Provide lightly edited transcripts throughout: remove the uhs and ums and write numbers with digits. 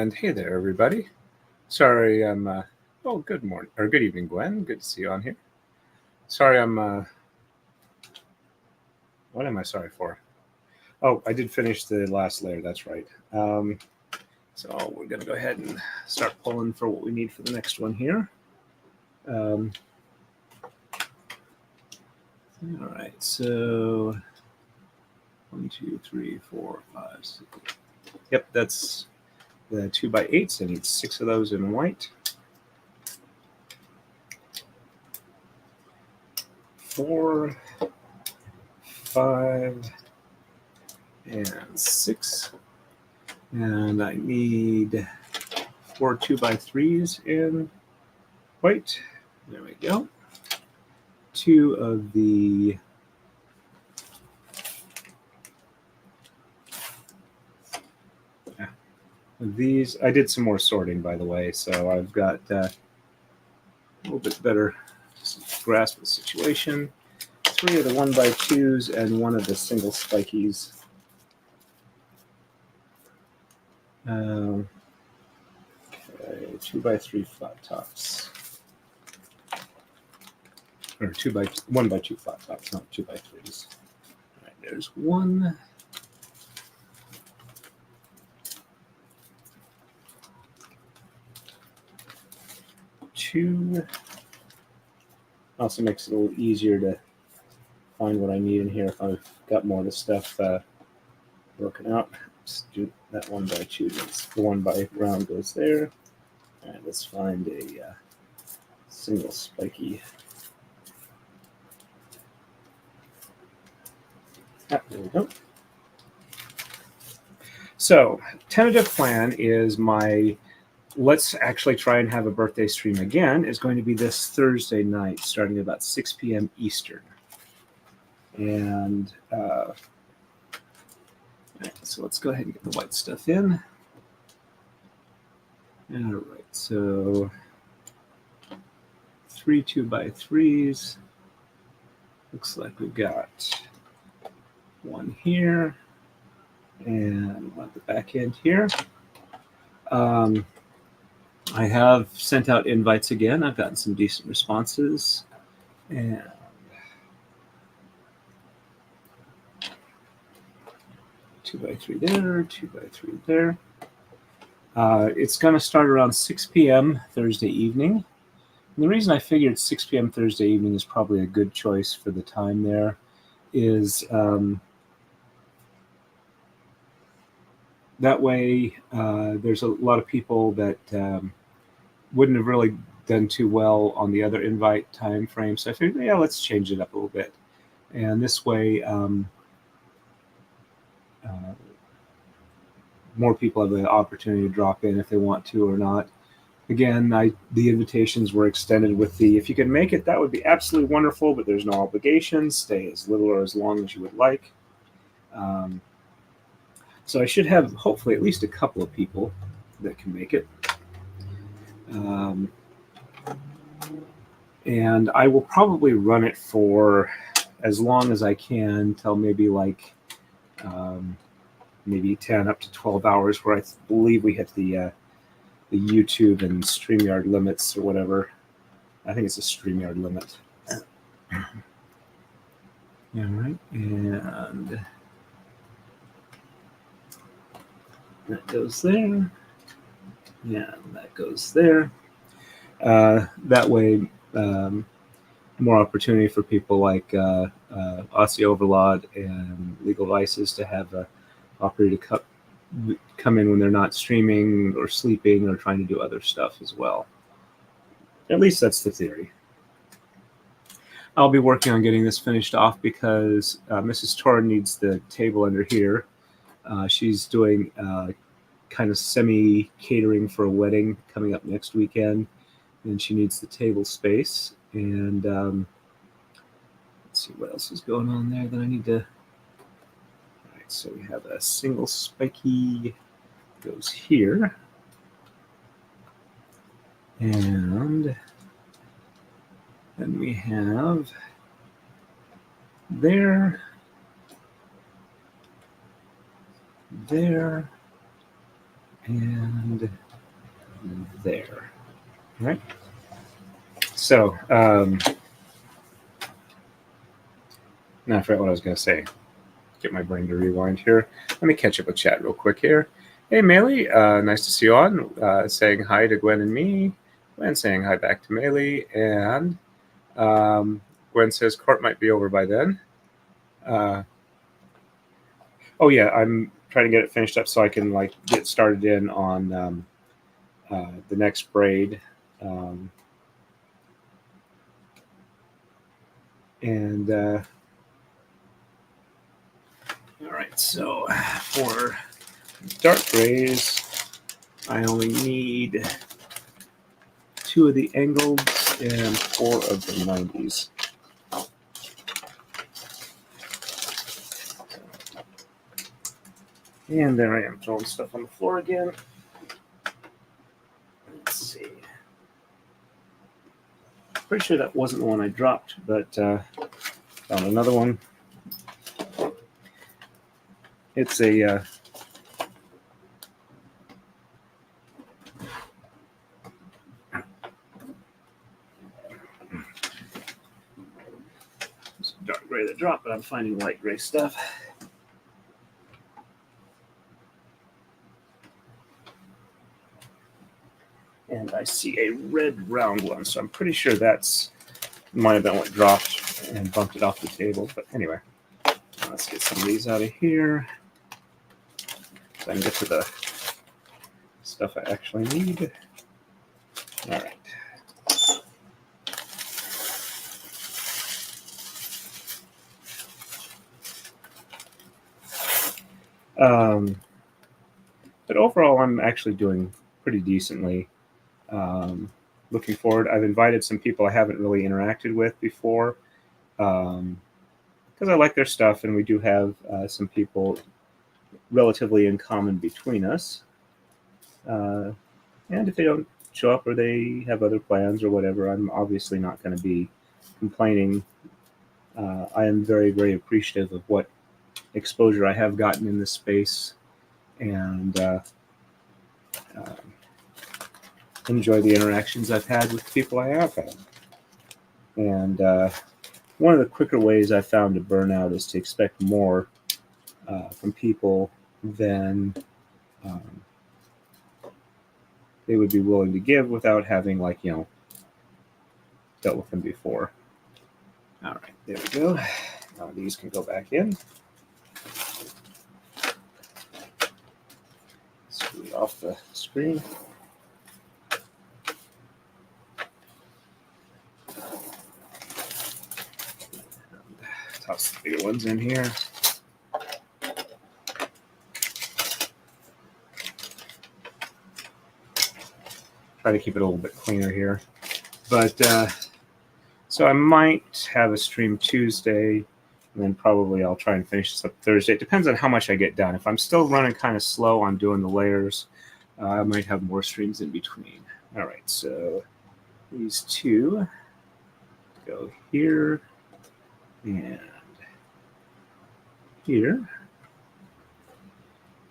And hey there, everybody. Sorry, oh, good morning or good evening, Gwen. Good to see you on here. Sorry, what am I sorry for? Oh, I did finish the last layer. That's right. So we're gonna go ahead and start pulling for what we need for the next one here. All right. So 1, 2, 3, 4, 5, 6. Yep, that's the 2x8s. I need 6 of those in white. 4, 5, and 6. And I need 4 2x3s in white. There we go. 2 of the these. I did some more sorting, by the way, so I've got a little bit better grasp of the situation. 3 of the 1x2s and 1 of the single spikies. 2x3 flat tops, or 1x2 flat tops, not 2x3s. All right, there's 1. Also makes it a little easier to find what I need in here if I've got more of the stuff broken out. Just do that 1x2. The 1 by round goes there. All right, let's find a single spiky. There we go. So, tentative plan is let's actually try and have a birthday stream again, is going to be this Thursday night, starting at about 6 p.m. Eastern. And so let's go ahead and get the white stuff in. All right, so 3 2x3s. Looks like we've got 1 here and 1 at the back end here. I have sent out invites again. I've gotten some decent responses. And 2x3 there, 2x3 there. It's going to start around 6 p.m. Thursday evening. And the reason I figured 6 p.m. Thursday evening is probably a good choice for the time there is that way there's a lot of people that wouldn't have really done too well on the other invite time frame. So I figured, yeah, let's change it up a little bit. And this way, more people have the opportunity to drop in if they want to or not. Again, the invitations were extended with if you can make it, that would be absolutely wonderful, but there's no obligations. Stay as little or as long as you would like. So I should have, hopefully, at least a couple of people that can make it. And I will probably run it for as long as I can, till maybe maybe 10 up to 12 hours, where I believe we hit the YouTube and StreamYard limits or whatever. I think it's a StreamYard limit. All right, and that goes there. Yeah, that goes there. That way, more opportunity for people like Aussie Overlord and Legal Vices to have a opportunity to come in when they're not streaming or sleeping or trying to do other stuff as well. At least that's the theory. I'll be working on getting this finished off because Mrs. Torn needs the table under here. She's doing kind of semi-catering for a wedding coming up next weekend, and she needs the table space. And let's see what else is going on there that I need to... All right, so we have a single spiky goes here. And then we have there, and there. All right. So now I forgot what I was going to say. Get my brain to rewind here. Let me catch up with chat real quick here. Hey, Maylee, nice to see you on. Saying hi to Gwen and me. Gwen saying hi back to Maylee. And Gwen says court might be over by then. Oh, yeah, I'm trying to get it finished up so I can like get started in on the next braid. All right, so for dark grays, I only need 2 of the angles and 4 of the 90s. And there I am throwing stuff on the floor again. Let's see. Pretty sure that wasn't the one I dropped, but found another one. It's a dark gray that dropped, but I'm finding light gray stuff. And I see a red round one, so I'm pretty sure that's might have been what dropped and bumped it off the table. But anyway, let's get some of these out of here so I can get to the stuff I actually need. All right. But overall, I'm actually doing pretty decently. Looking forward, I've invited some people I haven't really interacted with before because I like their stuff, and we do have some people relatively in common between us. And if they don't show up or they have other plans or whatever, I'm obviously not going to be complaining. I am very, very appreciative of what exposure I have gotten in this space, and enjoy the interactions I've had with people I have had. And one of the quicker ways I found to burn out is to expect more from people than they would be willing to give without having, like, dealt with them before. All right, there we go. Now these can go back in. Screw it off the screen. Toss the bigger ones in here. Try to keep it a little bit cleaner here. But so I might have a stream Tuesday, and then probably I'll try and finish this up Thursday. It depends on how much I get done. If I'm still running kind of slow on doing the layers, I might have more streams in between. All right, so these 2 go here and here.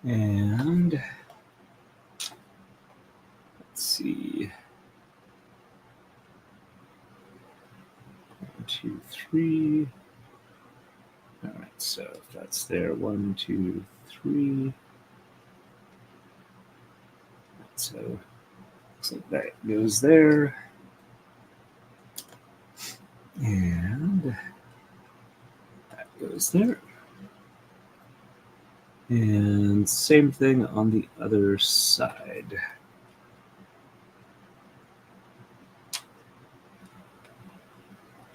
And let's see. 1, 2, 3. All right, so if that's there, 1, 2, 3. So looks like that goes there. And that goes there. And same thing on the other side.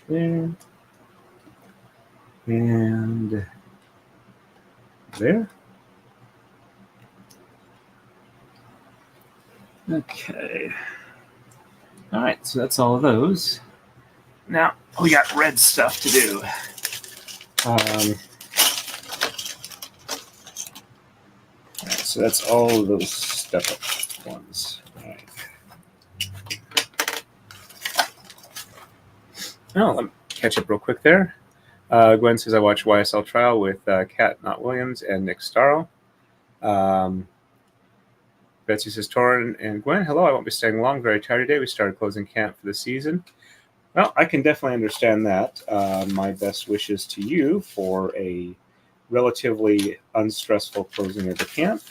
There. And there. Okay. All right, so that's all of those. Now we got red stuff to do. All right, so that's all of those step-up ones. All right. Oh, let me catch up real quick there. Gwen says I watched YSL Trial with Kat Not Williams and Nick Starro. Betsy says, Torrin and Gwen, hello, I won't be staying long. Very tired today. We started closing camp for the season. Well, I can definitely understand that. My best wishes to you for a relatively unstressful closing of the camp.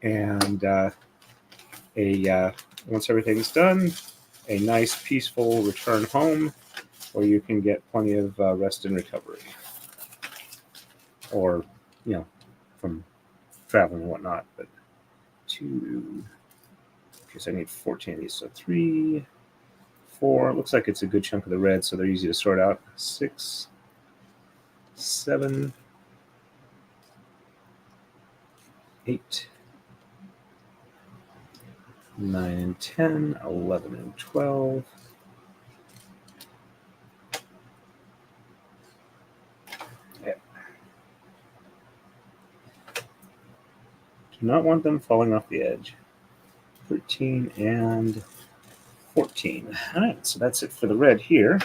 And once everything's done, a nice, peaceful return home where you can get plenty of rest and recovery. Or, from traveling and whatnot. But 2, because I need 14 of these. So 3, 4. Looks like it's a good chunk of the red, so they're easy to sort out. 6, 7, 8, 9 and 10, 11 and 12. Yeah. Do not want them falling off the edge. 13 and 14. All right, so that's it for the red here.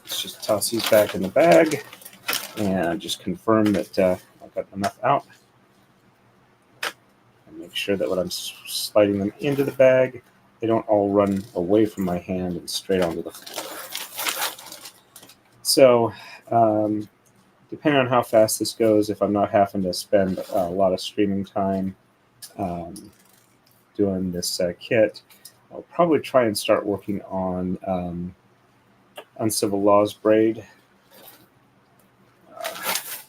Let's just toss these back in the bag and just confirm that I've got enough out. And make sure that when I'm sliding them into the bag, they don't all run away from my hand and straight onto the floor. So, depending on how fast this goes, if I'm not having to spend a lot of streaming time doing this kit, I'll probably try and start working on Uncivil Laws Braid.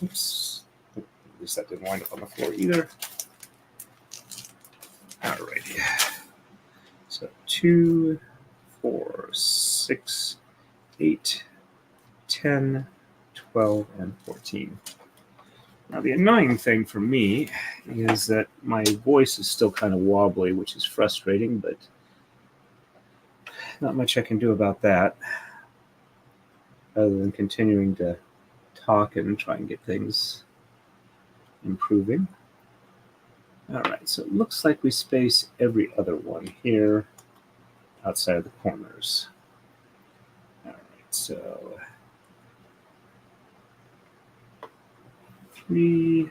Oops. At least that didn't wind up on the floor either. Alrighty. So 2, 4, 6, 8, 10, 12, and 14. Now, the annoying thing for me is that my voice is still kind of wobbly, which is frustrating, but not much I can do about that other than continuing to talk and try and get things improving. All right, so it looks like we space every other one here outside of the corners. All right, so 3,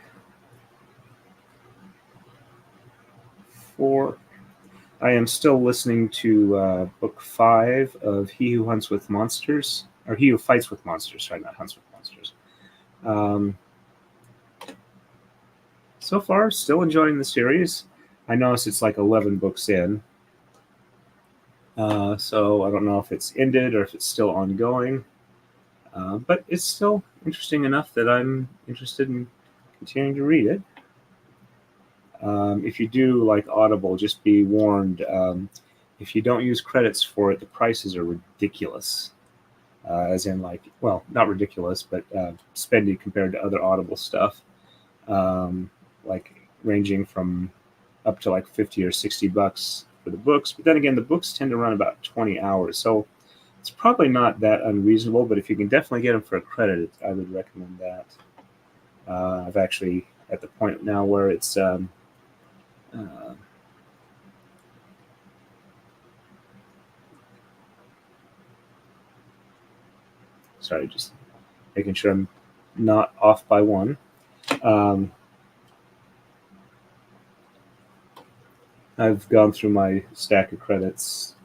4. I am still listening to book 5 of He Who Hunts with Monsters, or He Who Fights with Monsters, sorry, not Hunts with Monsters. So far, still enjoying the series. I notice it's like 11 books in. So I don't know if it's ended or if it's still ongoing. But it's still interesting enough that I'm interested in continuing to read it. If you do like Audible, just be warned. If you don't use credits for it, the prices are ridiculous. As in not ridiculous, but spendy compared to other Audible stuff. Like ranging from up to like $50 or $60 for the books. But then again, the books tend to run about 20 hours. So it's probably not that unreasonable, but if you can definitely get them for a credit, I would recommend that. I've actually at the point now where it's sorry, just making sure I'm not off by one. I've gone through my stack of credits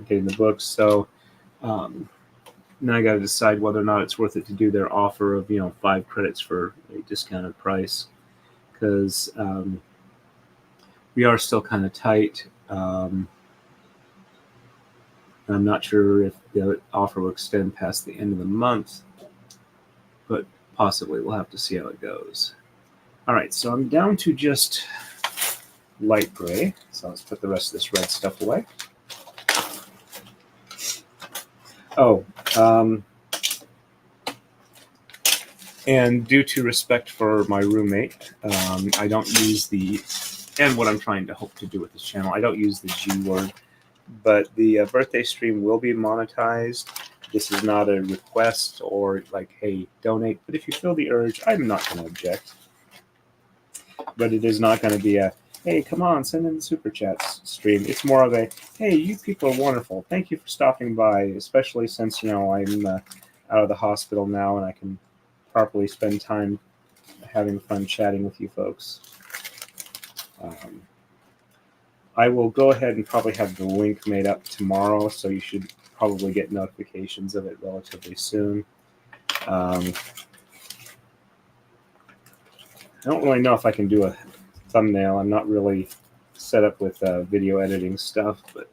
getting the books, so now I got to decide whether or not it's worth it to do their offer of 5 credits for a discounted price, because we are still kind of tight. I'm not sure if the offer will extend past the end of the month, but possibly we'll have to see how it goes. All right, so I'm down to just light gray, so let's put the rest of this red stuff away. And due to respect for my roommate, I don't use and what I'm trying to hope to do with this channel, I don't use the G word, but the birthday stream will be monetized. This is not a request or like, hey, donate, but if you feel the urge, I'm not going to object. But it is not going to be a, hey, come on, send in the Super Chats stream. It's more of a, hey, you people are wonderful. Thank you for stopping by, especially since, I'm out of the hospital now and I can properly spend time having fun chatting with you folks. I will go ahead and probably have the link made up tomorrow, so you should probably get notifications of it relatively soon. I don't really know if I can do a thumbnail. I'm not really set up with video editing stuff, but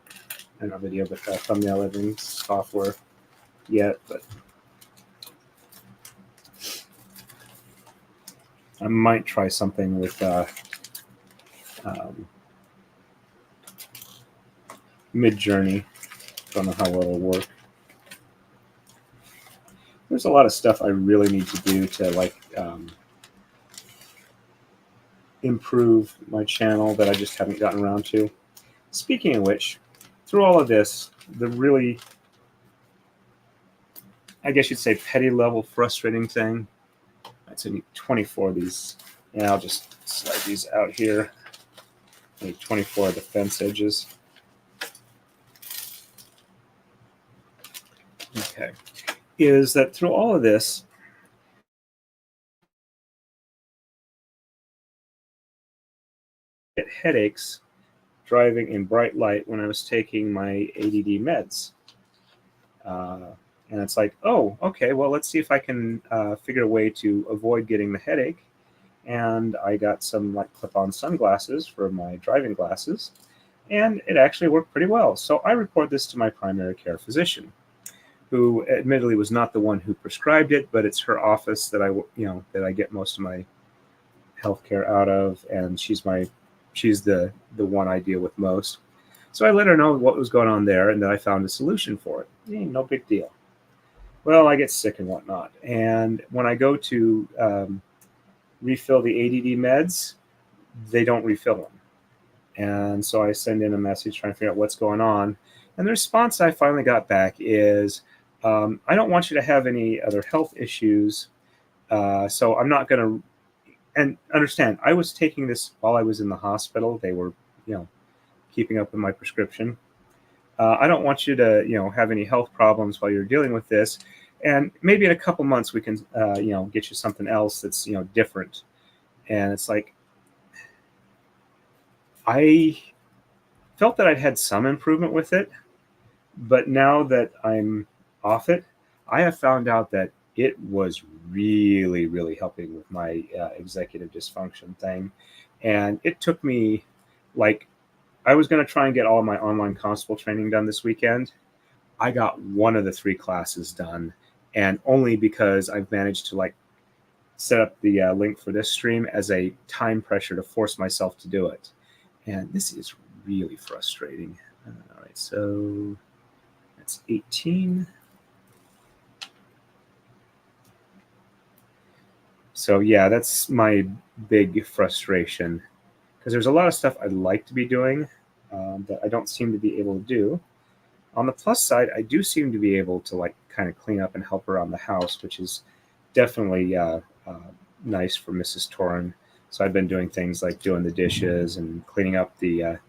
not video, but thumbnail editing software yet. But I might try something with Midjourney. Don't know how well it'll work. There's a lot of stuff I really need to do to improve my channel that I just haven't gotten around to. Speaking of which, through all of this, the really, I guess you'd say, petty level frustrating thing. I need 24 of these. And I'll just slide these out here. I need 24 of the fence edges. Okay. Is that through all of this, I get headaches driving in bright light when I was taking my ADD meds. And it's like, oh, okay, well, let's see if I can figure a way to avoid getting the headache. And I got some clip-on sunglasses for my driving glasses, and it actually worked pretty well. So I report this to my primary care physician, who admittedly was not the one who prescribed it, but it's her office that I get most of my healthcare out of, and she's the one I deal with most. So I let her know what was going on there and that I found a solution for it. No big deal. Well, I get sick and whatnot, and when I go to refill the ADD meds, they don't refill them. And so I send in a message trying to figure out what's going on. And the response I finally got back is, I don't want you to have any other health issues. So I'm not going to, and understand, I was taking this while I was in the hospital. They were, keeping up with my prescription. I don't want you to, have any health problems while you're dealing with this. And maybe in a couple months we can, get you something else that's, different. And it's like, I felt that I'd had some improvement with it, but now that I'm off it, I have found out that it was really, really helping with my executive dysfunction thing. And it took me, I was going to try and get all of my online constable training done this weekend. I got one of the 3 classes done, and only because I've managed to set up the link for this stream as a time pressure to force myself to do it. And this is really frustrating. All right, so that's 18. So yeah, that's my big frustration, because there's a lot of stuff I'd like to be doing that I don't seem to be able to do. On the plus side, I do seem to be able to kind of clean up and help around the house, which is definitely nice for Mrs. Torin. So I've been doing things like doing the dishes and cleaning up the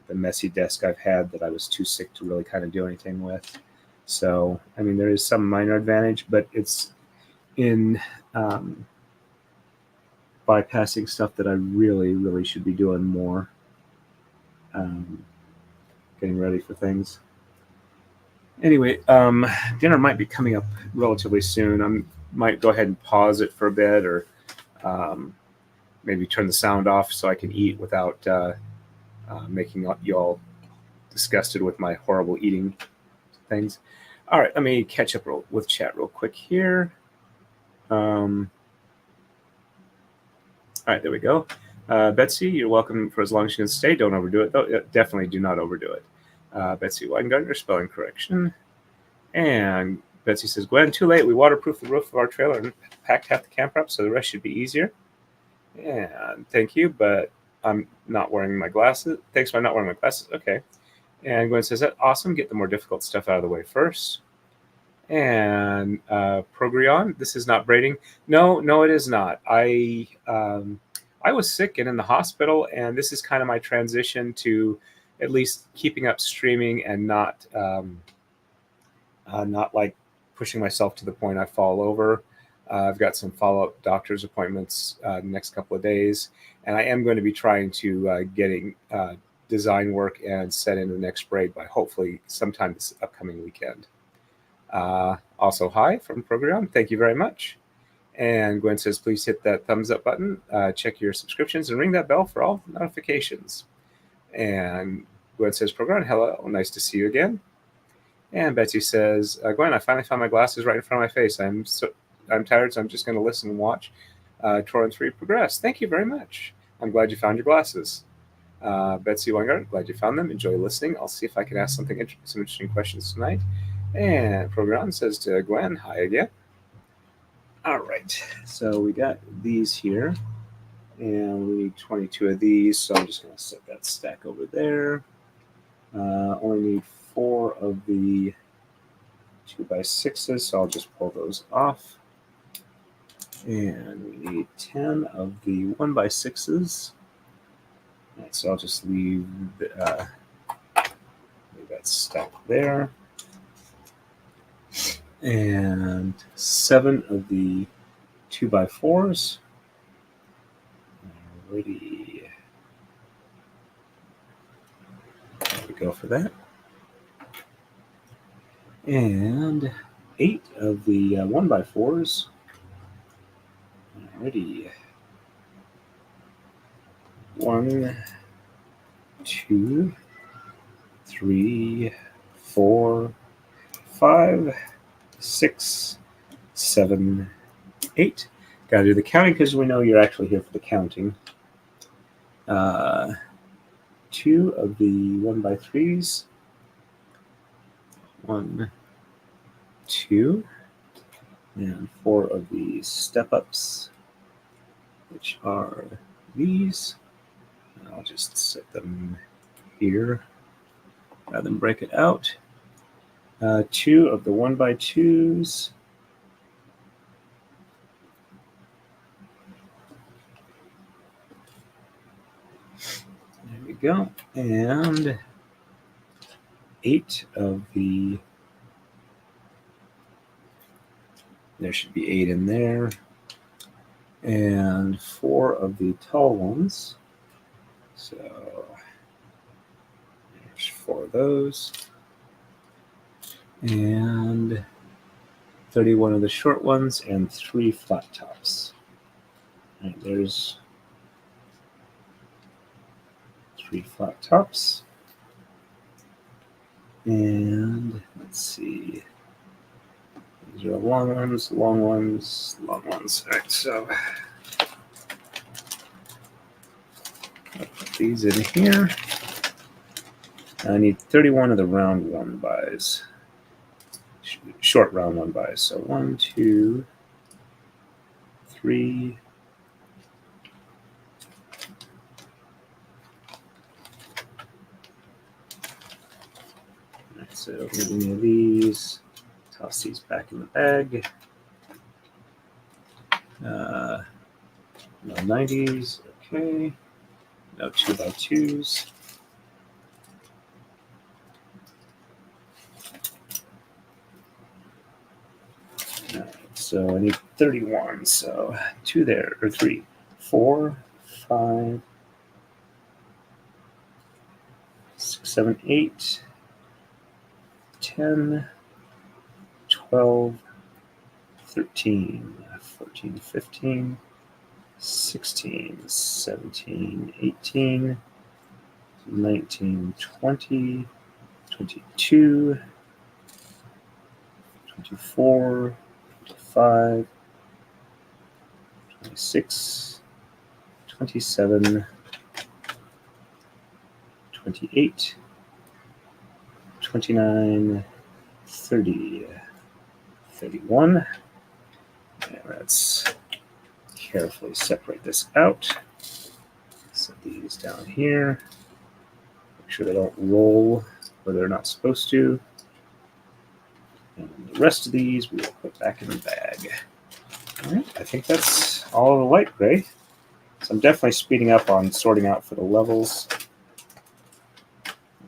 messy desk I've had that I was too sick to really kind of do anything with. So, I mean, there is some minor advantage, but it's in bypassing stuff that I really, really should be doing more. Getting ready for things. Anyway, dinner might be coming up relatively soon. I might go ahead and pause it for a bit, or maybe turn the sound off so I can eat without making you all disgusted with my horrible eating things. All right, let me catch up with chat real quick here. All right, there we go. Betsy, you're welcome for as long as you can stay. Don't overdo it, though. Definitely do not overdo it. Betsy Weingartner, spelling correction. And Betsy says, Gwen, too late. We waterproofed the roof of our trailer and packed half the camper up, so the rest should be easier. And thank you, but I'm not wearing my glasses. Thanks for not wearing my glasses. Okay. And Gwen says, that's awesome. Get the more difficult stuff out of the way first. And Progrion, this is not braiding. No, it is not. I was sick and in the hospital, and this is kind of my transition to at least keeping up streaming and not pushing myself to the point I fall over. I've got some follow-up doctor's appointments the next couple of days, and I am going to be trying to getting design work and set into the next braid by hopefully sometime this upcoming weekend. Also, hi from Program. Thank you very much. And Gwen says, please hit that thumbs up button, check your subscriptions, and ring that bell for all notifications. And Gwen says, Program, hello, nice to see you again. And Betsy says, Gwen, I finally found my glasses right in front of my face. I'm tired, so I'm just going to listen and watch Torrent 3 progress. Thank you very much. I'm glad you found your glasses. Betsy Weingart, glad you found them. Enjoy listening. I'll see if I can ask some interesting questions tonight. And Program says to Gwen, hi again. All right, so we got these here, and we need 22 of these, so I'm just going to set that stack over there. Only need 4 of the 2x6s, so I'll just pull those off. And we need 10 of the 1x6s. Right, so I'll just leave that stack there. And 7 of the 2x4s. Alrighty. There we go for that. And 8 of the 1x4s. Alrighty. 1, 2, 3, 4, 5, 6, 7, 8. Got to do the counting because we know you're actually here for the counting. 2 of the 1x3s. 1, 2, and 4 of the step-ups, which are these. And I'll just set them here rather than break it out. 2 of the 1x2s. There we go. And 8 of the, there should be 8 in there. And 4 of the tall ones. So there's 4 of those. And 31 of the short ones and 3 flat tops. All right, there's 3 flat tops. And let's see. These are long ones, long ones, long ones. All right, so I'll put these in here. I need 31 of the round 1x's. Short round 1x's. So 1, 2, 3. Right, so any of these, toss these back in the bag. No 90s, okay. No 2x2s. So I need 31. So 2 there, or 3, 4, 5, 6, 7, 8, 10, 12, 13, 14, 15, 16, 17, 18, 19, 20, 22, 24, 25, 26, 27, 28, 29, 30, 31. And let's carefully separate this out. Set these down here. Make sure they don't roll where they're not supposed to. And the rest of these we will put back in the bag. All right, I think that's all of the light gray. So I'm definitely speeding up on sorting out for the levels.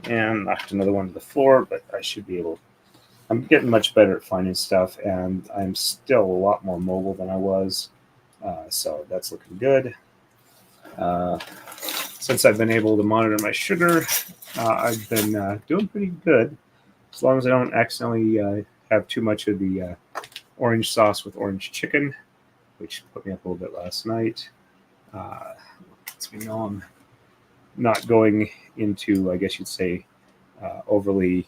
And knocked another one to the floor, but I should be able. I'm getting much better at finding stuff, and I'm still a lot more mobile than I was. So that's looking good. since I've been able to monitor my sugar, I've been doing pretty good. As long as I don't accidentally have too much of the orange sauce with orange chicken, which put me up a little bit last night. So we know I'm not going into, I guess you'd say, overly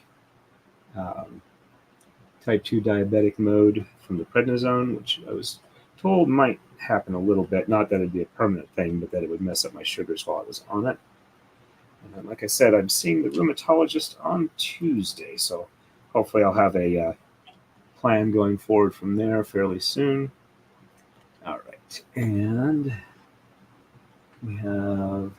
type 2 diabetic mode from the prednisone, which I was told might happen a little bit. Not that it'd be a permanent thing, but that it would mess up my sugars while I was on it. And then, like I said, I'm seeing the rheumatologist on Tuesday, so hopefully I'll have a plan going forward from there fairly soon. All right, and we have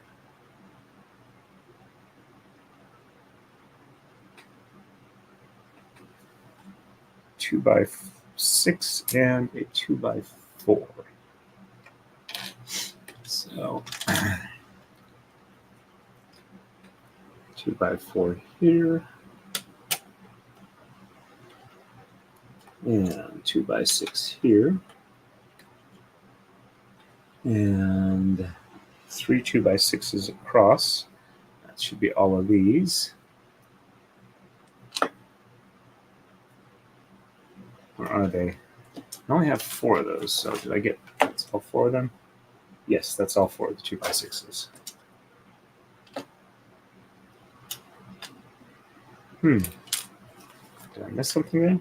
two by 6 and a 2x4. So 2x4 here, and 2x6 here, and 3 2x6s across. That should be all of these. Or are they? I only have 4 of those, so did I get that's all 4 of them? Yes, that's all 4 of the 2x6s. Did I miss something there?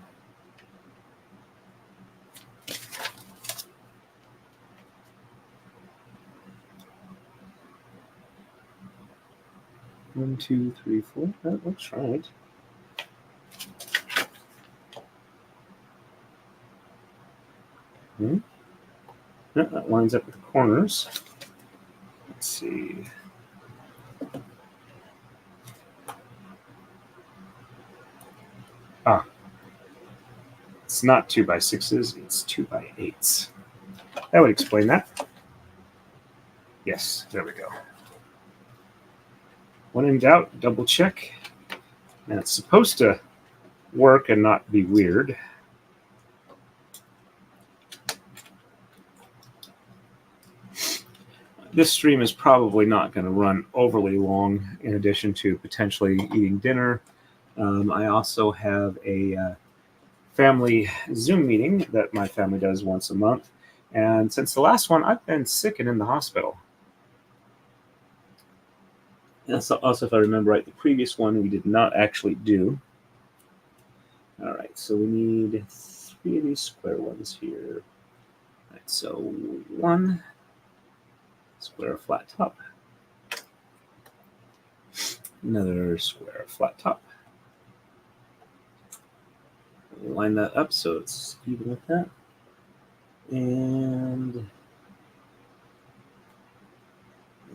One, two, three, 4. That looks right. No, that lines up with the corners. Let's see. It's not 2x6s, it's 2x8s. That would explain that. Yes, there we go. When in doubt, double check. And it's supposed to work and not be weird. This stream is probably not going to run overly long in addition to potentially eating dinner. I also have a family Zoom meeting that my family does once a month. And since the last one, I've been sick and in the hospital. And so also, if I remember right, the previous one we did not actually do. All right, so we need 3 of these square ones here. All right, so 1 square flat top. Another square flat top. Line that up so it's even with that. And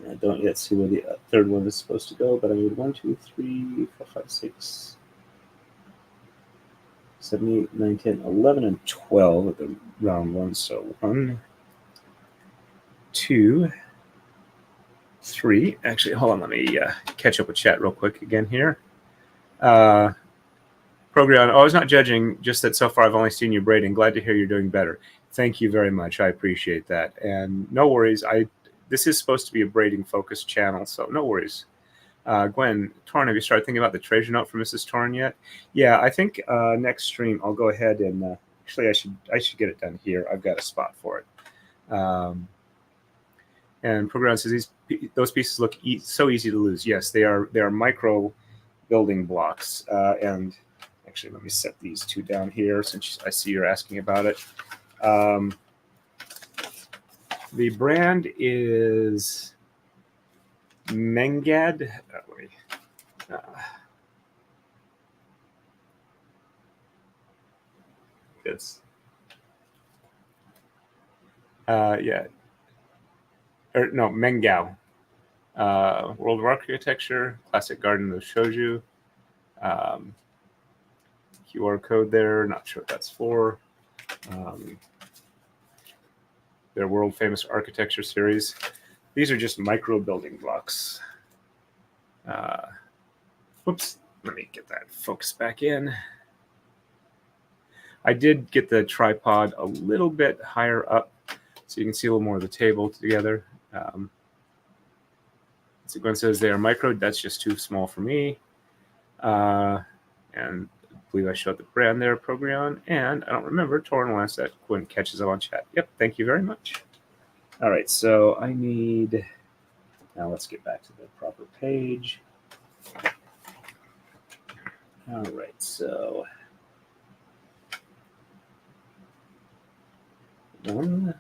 I don't yet see where the third one is supposed to go, but I need 1, 2, 3, 4, 5, 6, 7, 8, 9, 10, 11, and 12 at the round one. So 1, 2, 3. Actually, hold on. Let me catch up with chat real quick again here. Program. I was not judging, just that so far I've only seen you braiding. Glad to hear you're doing better. Thank you very much. I appreciate that. And no worries. This is supposed to be a braiding focused channel, so no worries. Gwen, Torrin, have you started thinking about the treasure note for Mrs. Torrin yet? Yeah, I think next stream I'll go ahead and actually I should get it done here. I've got a spot for it. And Program says those pieces look so easy to lose. Yes, they are. They are micro building blocks. And actually, let me set these 2 down here since I see you're asking about it. The brand is Mengad. This. Yeah. Or no, Mengao. World of Architecture, Classic Garden of Shoju. QR code there, not sure what that's for. Their world famous architecture series. These are just micro building blocks. Whoops, let me get that focus back in. I did get the tripod a little bit higher up so you can see a little more of the table together. Gwen says they are micro. That's just too small for me. And I believe I showed the brand there, Progreon. And I don't remember. Torin will ask that. Gwen catches up on chat. Yep, thank you very much. All right, so I need... Now let's get back to the proper page. All right, so... One...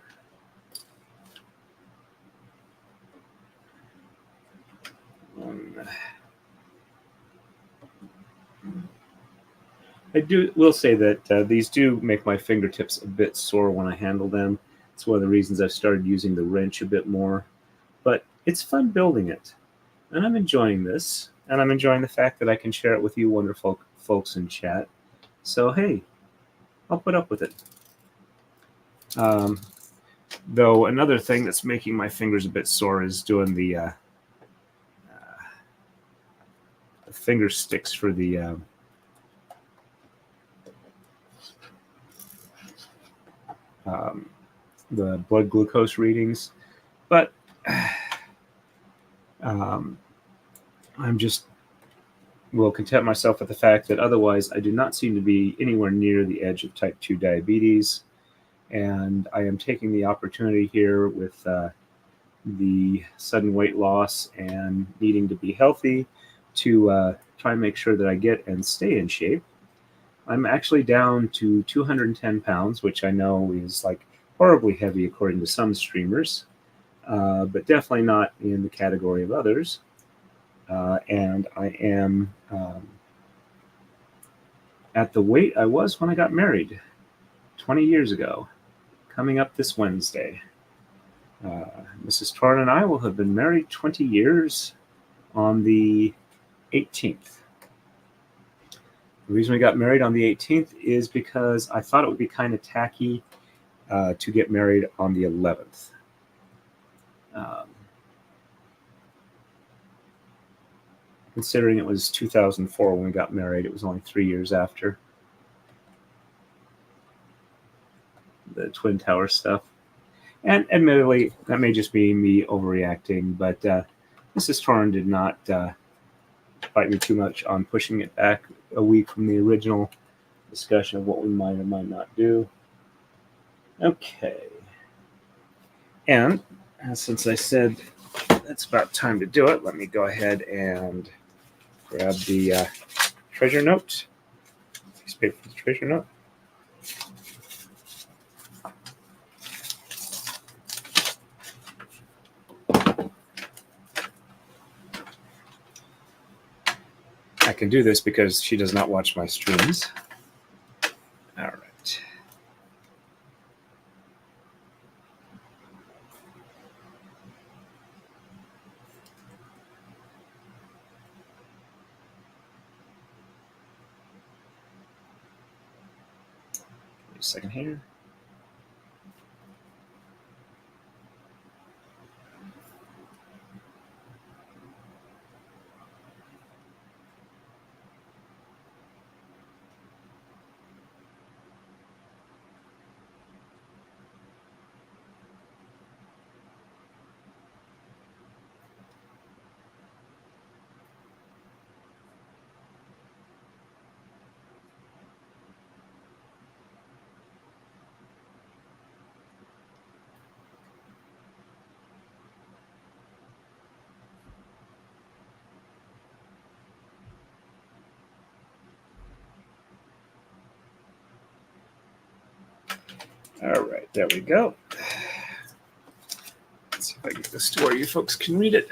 will say that these do make my fingertips a bit sore when I handle them. It's one of the reasons I've started using the wrench a bit more. But it's fun building it. And I'm enjoying this. And I'm enjoying the fact that I can share it with you wonderful folks in chat. So, hey, I'll put up with it. Though another thing that's making my fingers a bit sore is doing the finger sticks for the blood glucose readings. But I'm just will content myself with the fact that otherwise I do not seem to be anywhere near the edge of type 2 diabetes. And I am taking the opportunity here with the sudden weight loss and needing to be healthy to try and make sure that I get and stay in shape. I'm actually down to 210 pounds, which I know is like horribly heavy according to some streamers, but definitely not in the category of others. And I am at the weight I was when I got married 20 years ago, coming up this Wednesday. Mrs. Torin and I will have been married 20 years on the 18th. The reason we got married on the 18th is because I thought it would be kind of tacky to get married on the 11th. Considering it was 2004 when we got married, it was only 3 years after the Twin Tower stuff. And admittedly, that may just be me overreacting, but Mrs. Torin did not fight me too much on pushing it back a week from the original discussion of what we might or might not do. Okay. And since I said it's about time to do it, let me go ahead and grab the treasure note. Piece of paper for the treasure note. I can do this because she does not watch my streams. All right. Give me a second here. All right, there we go. Let's see if I get this to where you folks can read it.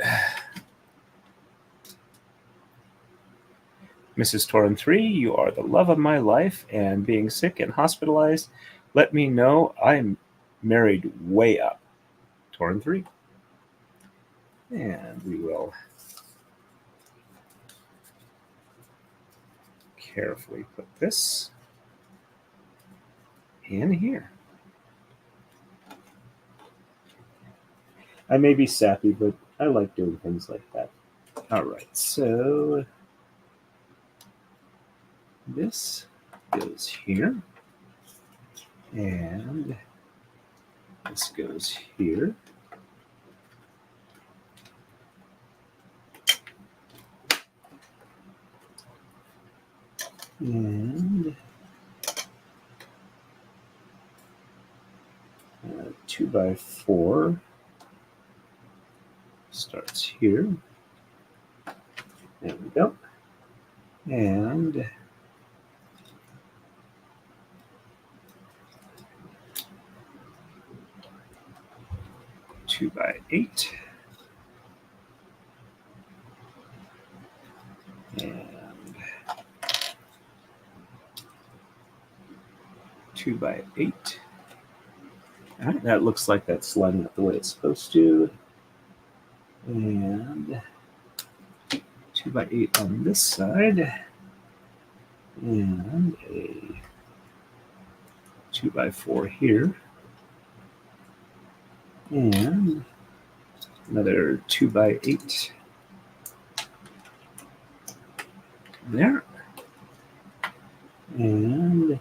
Mrs. Torin 3, you are the love of my life, and being sick and hospitalized, let me know I'm married way up. Torin 3. And we will carefully put this in here. I may be sappy, but I like doing things like that. All right, so this goes here, and this goes here. and 2x4 starts here. There we go. And two by 8. And 2 by 8. All right, that looks like that's lining up the way it's supposed to. And 2 by 8 on this side. And a 2 by 4 here. And another 2 by 8 there. And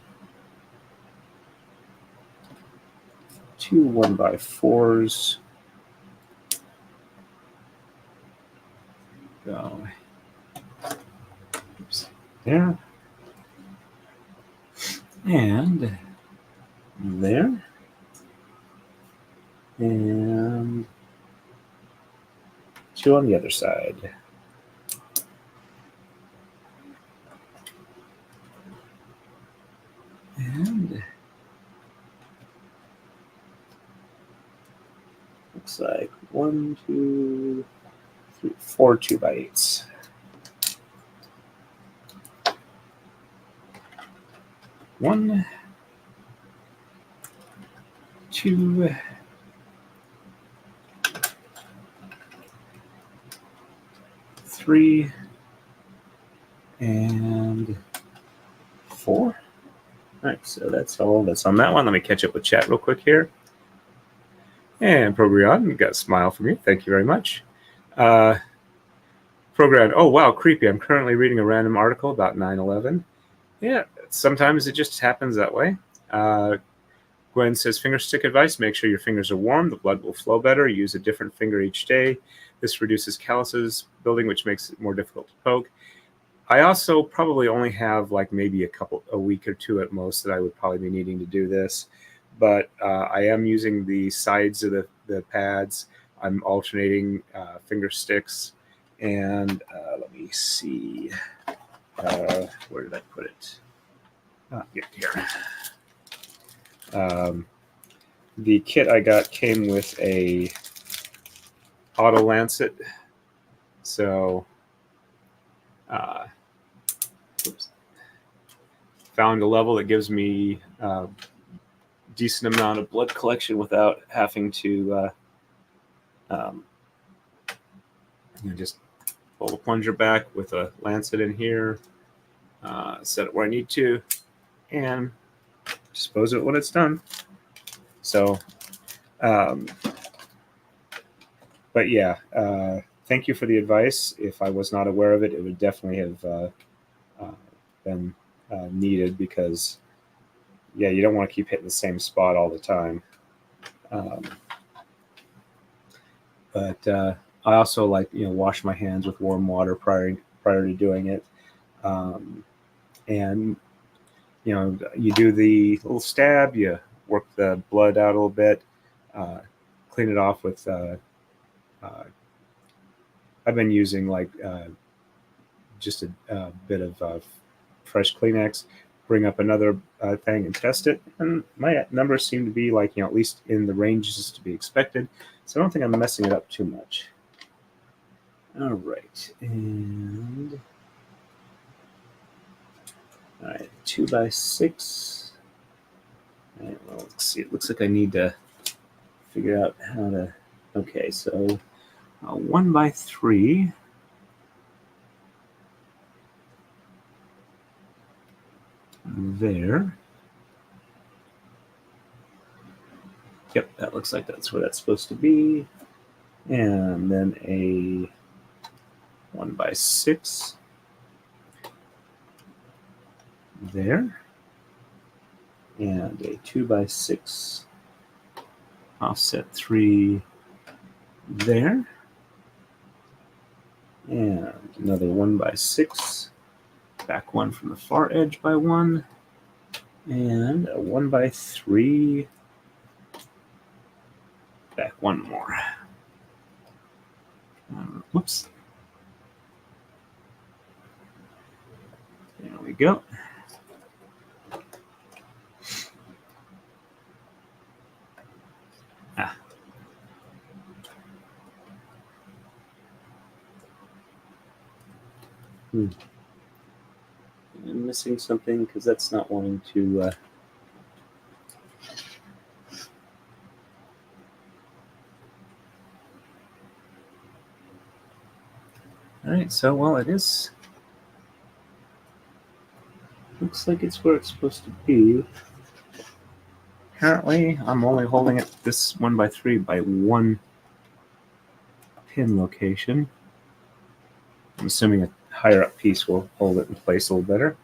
2 1x4s. Go. Oops. There. And there. And 2 on the other side. And looks like 1, 2, 3, 4 2 by 8s. One, 2, 3, and 4. All right, so that's all that's on that one. Let me catch up with chat real quick here. And Program, you got a smile from you. Thank you very much. Program, oh, wow, creepy. I'm currently reading a random article about 9/11. Yeah, sometimes it just happens that way. Gwen says, finger stick advice, make sure your fingers are warm. The blood will flow better. Use a different finger each day. This reduces calluses building, which makes it more difficult to poke. I also probably only have like maybe a week or two at most that I would probably be needing to do this. But I am using the sides of the pads. I'm alternating finger sticks. And let me see. Where did I put it? Here. The kit I got came with a auto lancet. So found a level that gives me a decent amount of blood collection without having to just pull the plunger back with a lancet in here, set it where I need to, and dispose of it when it's done. So, but yeah, thank you for the advice. If I was not aware of it, it would definitely have been needed because, yeah, you don't want to keep hitting the same spot all the time. But I also wash my hands with warm water prior to doing it. And you do the little stab, you work the blood out a little bit, clean it off with I've been using just a bit of fresh Kleenex, bring up another thing and test it, and my numbers seem to be at least in the ranges to be expected, so I don't think I'm messing it up too much. All right, and all right, 2 by 6. All right, well, let's see. It looks like I need to figure out how to. Okay, so 1 by 3. There. Yep, that looks like that's where that's supposed to be. And then a 1 by 6 there. And a 2 by 6 offset 3 there. And another 1 by 6 back one from the far edge by one, and a 1 by 3, back one more. Whoops. There we go. I'm missing something because that's not wanting to. All right, so well, it is. Looks like it's where it's supposed to be. Apparently, I'm only holding it this 1 by 3 by one pin location. I'm assuming a higher up piece will hold it in place a little better.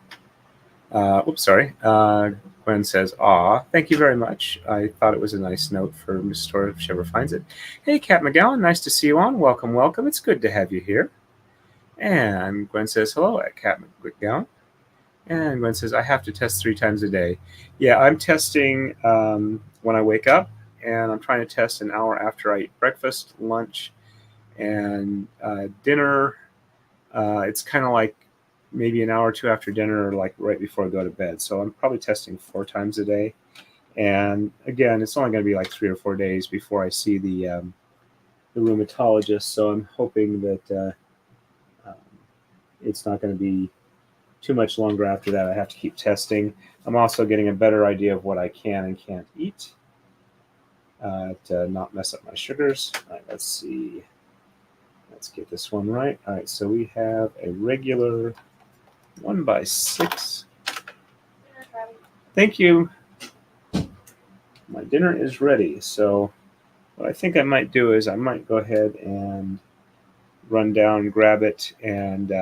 Oops, sorry. Gwen says, "Aw, thank you very much. I thought it was a nice note for Miss Store if she ever finds it. Hey, Kat McGowan, nice to see you on. Welcome, welcome. It's good to have you here." And Gwen says, "Hello, at Kat McGowan." And Gwen says, "I have to test 3 times a day." Yeah, I'm testing when I wake up, and I'm trying to test an hour after I eat breakfast, lunch, and dinner. It's kind of like maybe an hour or two after dinner, or like right before I go to bed. So I'm probably testing 4 times a day. And again, it's only going to be like 3 or 4 days before I see the rheumatologist. So I'm hoping that it's not going to be too much longer after that. I have to keep testing. I'm also getting a better idea of what I can and can't eat to not mess up my sugars. All right, let's see. Let's get this one right. All right, so we have a regular 1 by 6. Thank you. My dinner is ready. So what I think I might do is I might go ahead and run down, grab it, and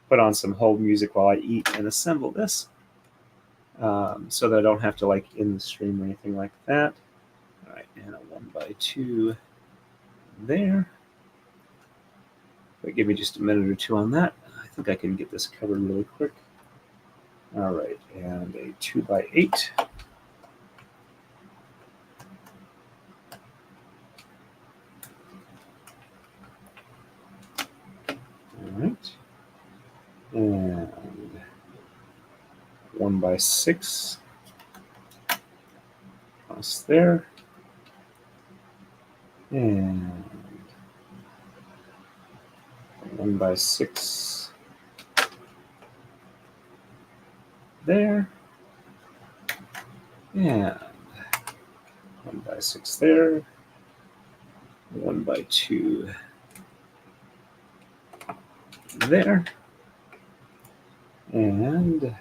put on some hold music while I eat and assemble this, so that I don't have to like end the stream or anything like that. All right, and a 1 by 2 there. But give me just a minute or two on that. I think I can get this covered really quick. All right, and a 2 by 8. All right, and 1 by 6 across there, and 1 by 6 there, and 1 by 6 there, 1 by 2 there, and 1,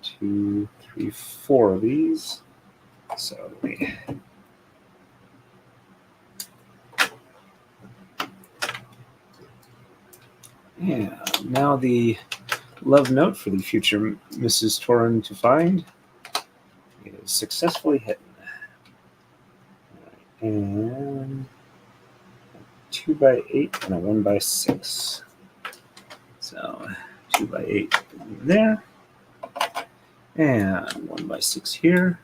2, 3, 4 of these. So let me now the love note for the future Mrs. Torin to find is successfully hidden. Right, and a 2 by 8 and a 1 by 6. So 2 by 8 there, and 1 by 6 here.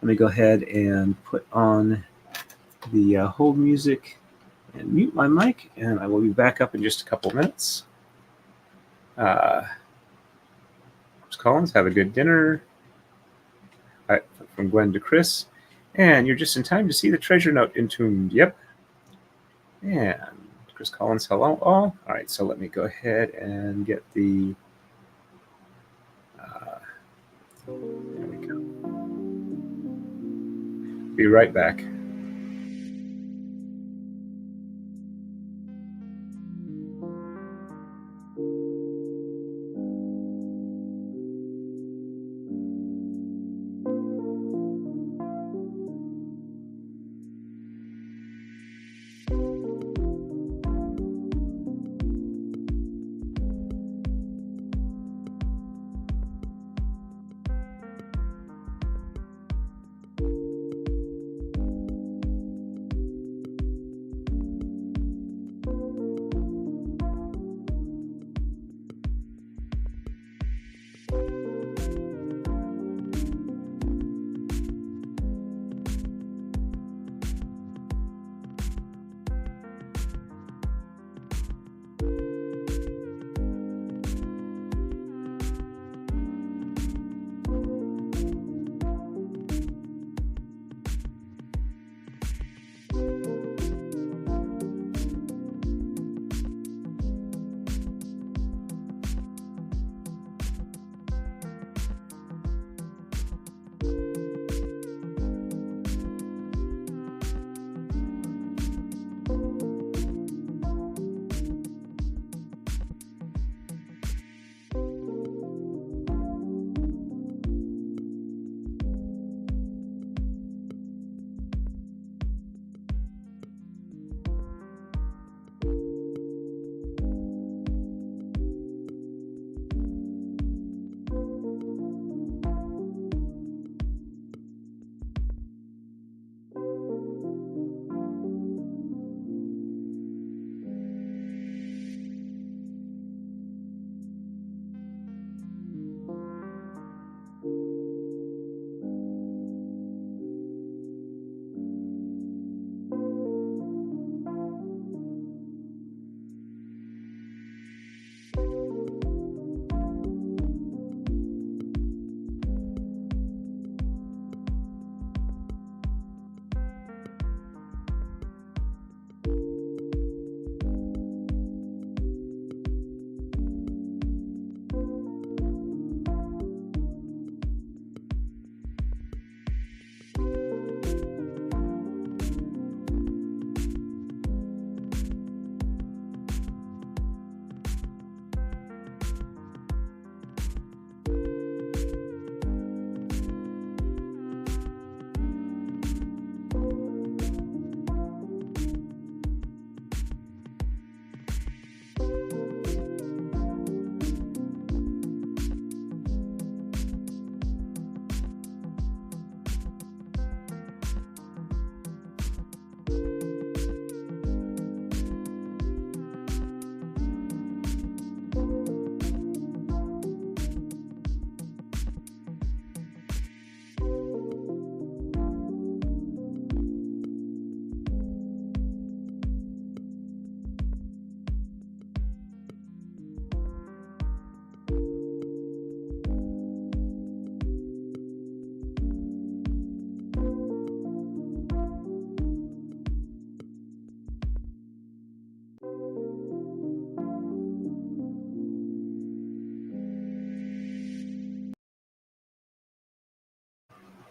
Let me go ahead and put on the hold music and mute my mic, and I will be back up in just a couple of minutes. Chris Collins, have a good dinner. From Gwen to Chris. And you're just in time to see the treasure note entombed. Yep. And Chris Collins, hello all. All right, so let me go ahead and get the... there we go. Be right back.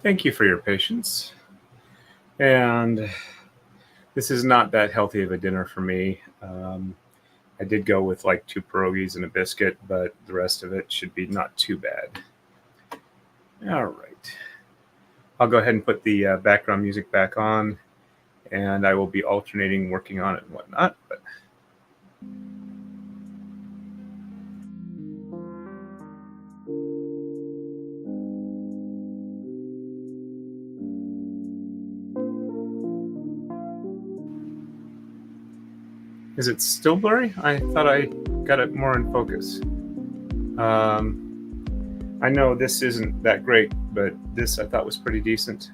Thank you for your patience. And this is not that healthy of a dinner for me. I did go with like 2 pierogies and a biscuit, but the rest of it should be not too bad. All right. I'll go ahead and put the background music back on, and I will be alternating working on it and whatnot. But is it still blurry? I thought I got it more in focus. I know this isn't that great, but this I thought was pretty decent.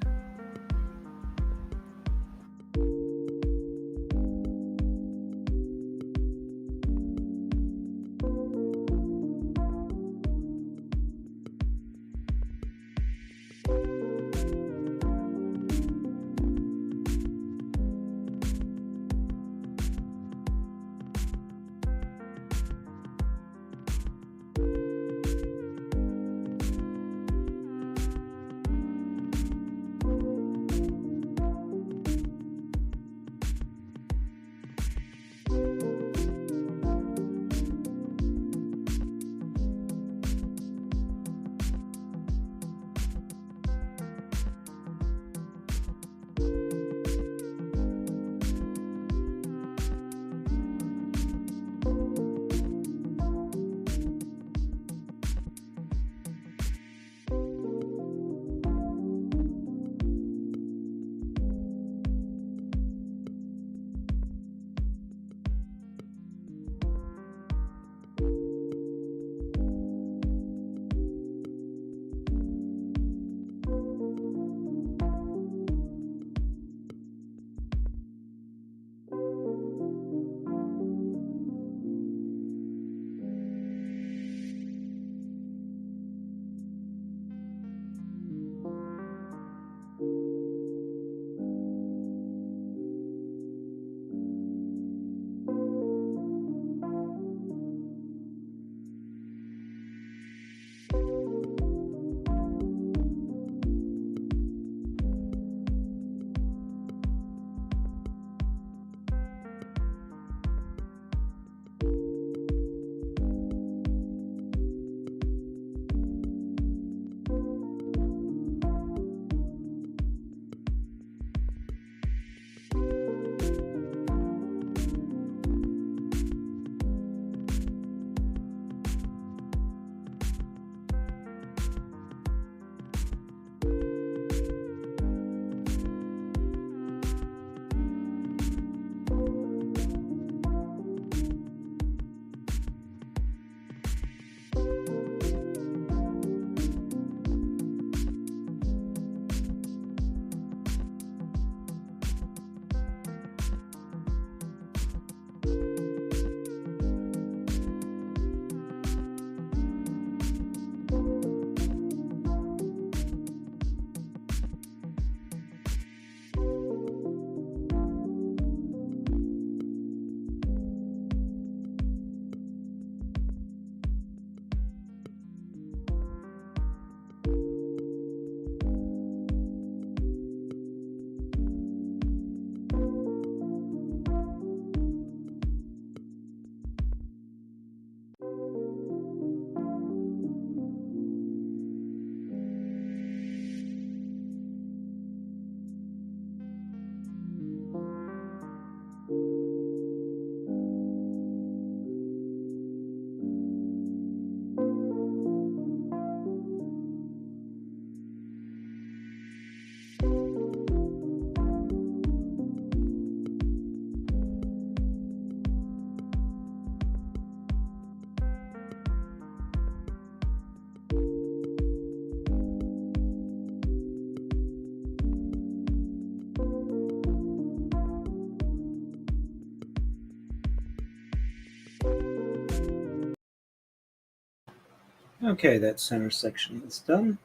Okay, that center section is done.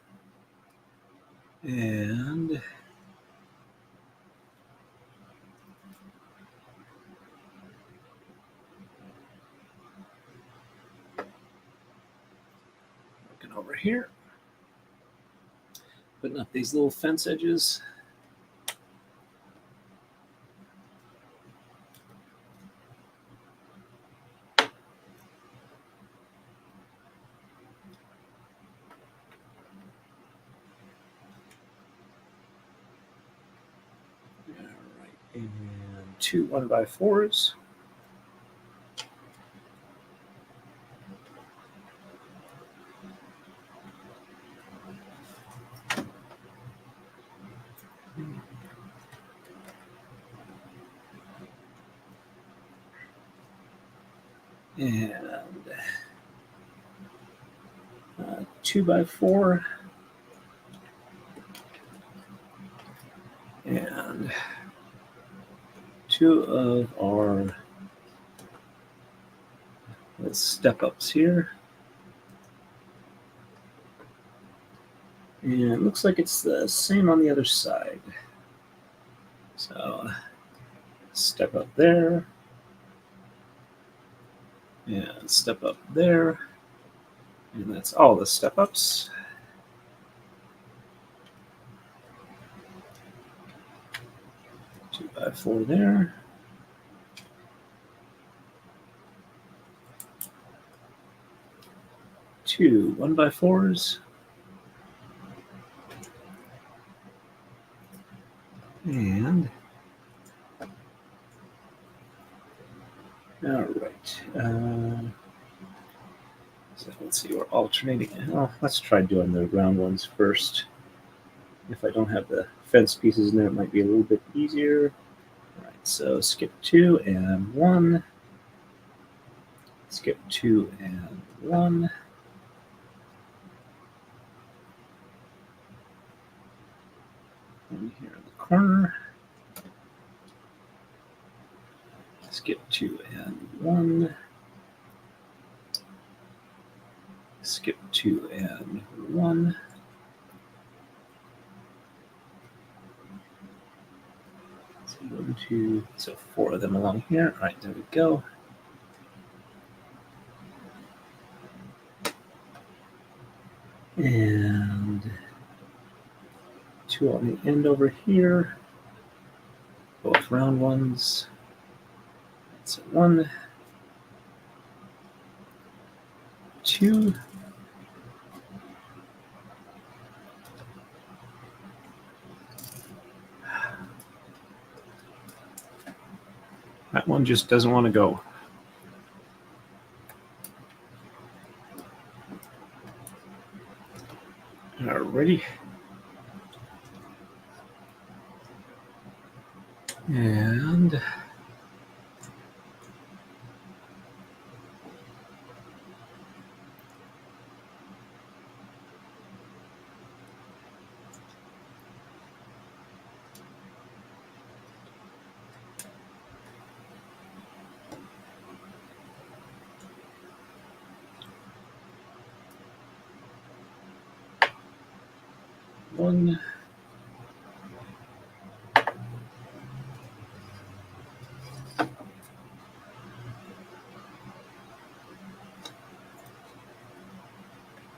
And looking over here, putting up these little fence edges. All right, and 2 1x4s. And 2x4. And 2 of our step ups here. And it looks like it's the same on the other side. So step up there. And step up there. And that's all the step ups. Two by four there. Two 1x4s. And all right. So let's see, we're alternating. Oh, let's try doing the round ones first. If I don't have the fence pieces in there, it might be a little bit easier. All right, so skip 2 and 1. Skip 2 and 1. And here in the corner. Skip 2 and 1. Skip 2 and 1. So 1, 2, so 4 of them along here. All right, there we go. And 2 on the end over here. Both round ones. So 1, 2. That one just doesn't want to go. Alrighty. And one.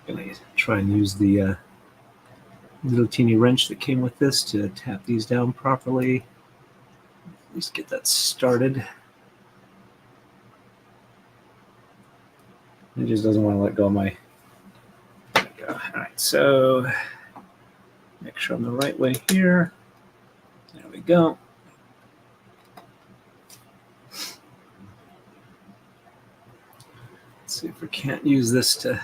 Gonna try and use the little teeny wrench that came with this to tap these down properly. At least get that started. It just doesn't want to let go of my. There we go. All right, so make sure I'm the right way here. There we go. Let's see if we can't use this to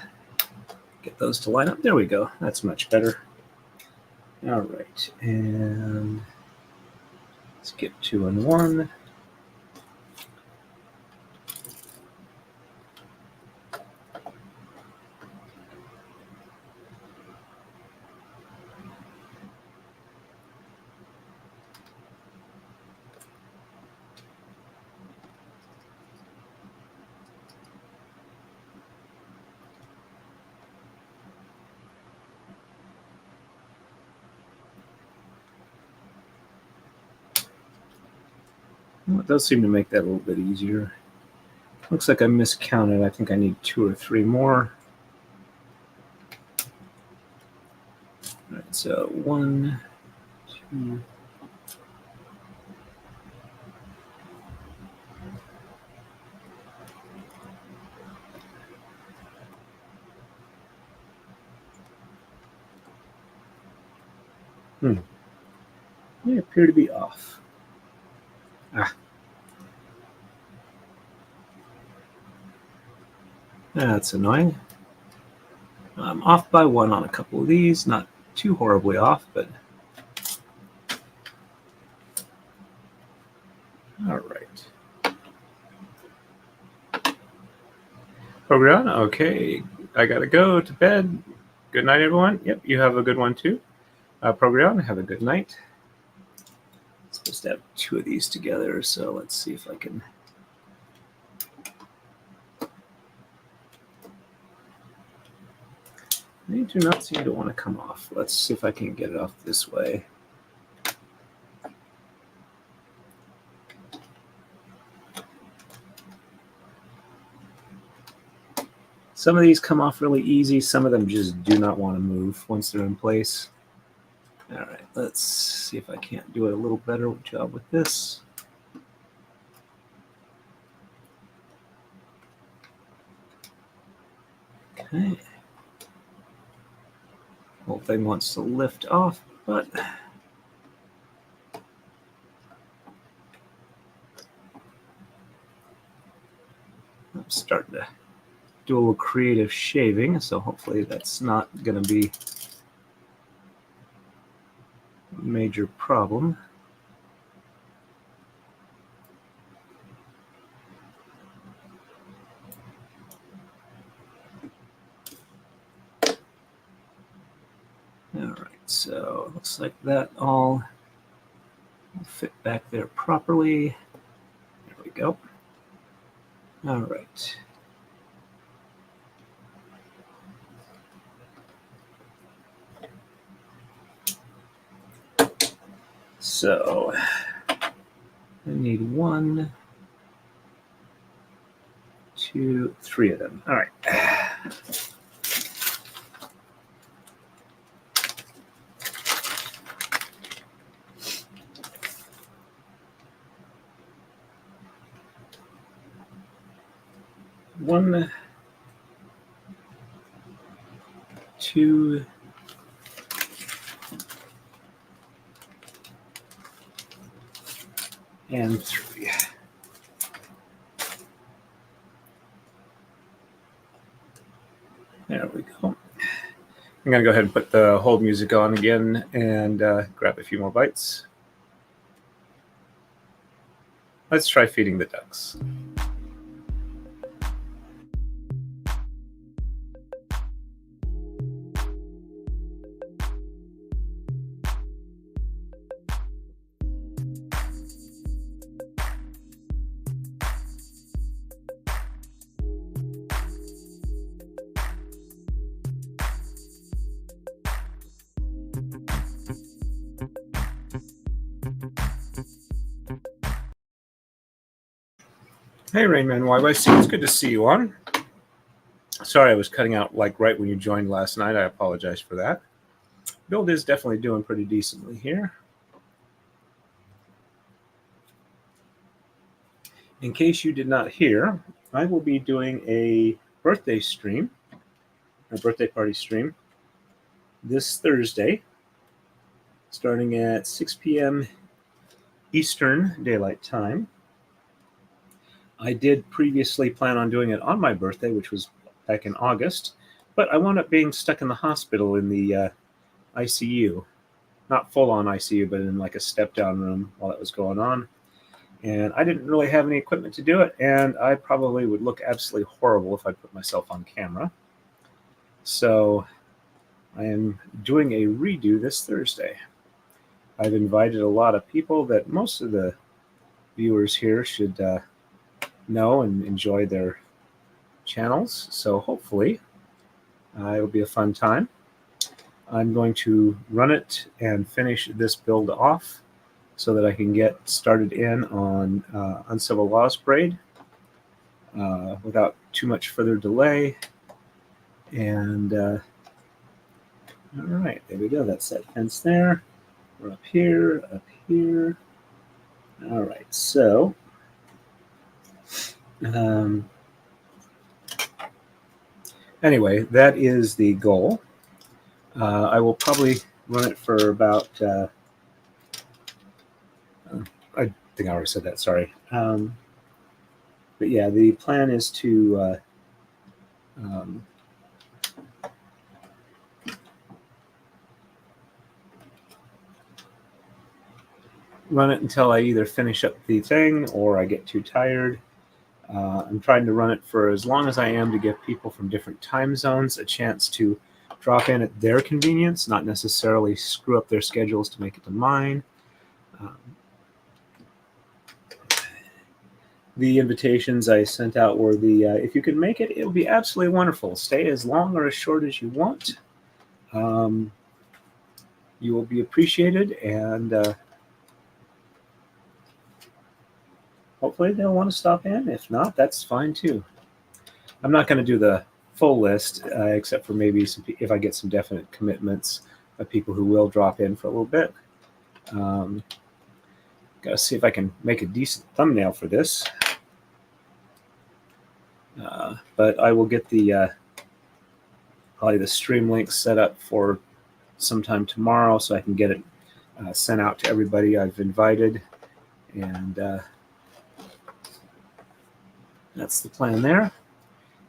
get those to line up. There we go. That's much better. All right, and skip 2 and 1. Well, it does seem to make that a little bit easier. Looks like I miscounted. I think I need 2 or 3 more. All right, so 1, 2. They appear to be off. That's annoying. I'm off by 1 on a couple of these. Not too horribly off, but all right. Program, okay. I gotta go to bed. Good night, everyone. Yep, you have a good one too. Program, have a good night. I'm supposed to have 2 of these together, so let's see if I can. They do not seem to want to come off. Let's see if I can get it off this way. Some of these come off really easy. Some of them just do not want to move once they're in place. All right, let's see if I can't do a little better job with this. Okay. Whole thing wants to lift off, but I'm starting to do a little creative shaving, so hopefully that's not going to be a major problem. All right, so it looks like that all will fit back there properly. There we go. All right. So I need 1, 2, 3 of them. All right. One, 2, and 3. There we go. I'm going to go ahead and put the hold music on again and grab a few more bites. Let's try feeding the ducks. Hey, Rainman YYC, it's good to see you on. Sorry, I was cutting out like right when you joined last night. I apologize for that. Build is definitely doing pretty decently here. In case you did not hear, I will be doing a birthday stream, a birthday party stream, this Thursday, starting at 6 p.m. Eastern Daylight Time. I did previously plan on doing it on my birthday, which was back in August, but I wound up being stuck in the hospital in the ICU. Not full-on ICU, but in like a step-down room while it was going on. And I didn't really have any equipment to do it, and I probably would look absolutely horrible if I put myself on camera. So I am doing a redo this Thursday. I've invited a lot of people that most of the viewers here should know and enjoy their channels. So hopefully it'll be a fun time. I'm going to run it and finish this build off so that I can get started in on Uncivil Laws Parade without too much further delay. And all right, there we go. That's that fence there. We're up here, up here. All right, so anyway, that is the goal. I will probably run it for about, I think I already said that, sorry. But yeah, the plan is to run it until I either finish up the thing or I get too tired. I'm trying to run it for as long as I am to give people from different time zones a chance to drop in at their convenience, not necessarily screw up their schedules to make it to mine. The invitations I sent out were the, if you can make it, it would be absolutely wonderful. Stay as long or as short as you want. You will be appreciated, and hopefully they'll want to stop in. If not, that's fine too. I'm not going to do the full list, except for maybe some, if I get some definite commitments of people who will drop in for a little bit. Got to see if I can make a decent thumbnail for this. But I will get the probably the stream link set up for sometime tomorrow, so I can get it sent out to everybody I've invited, and that's the plan there.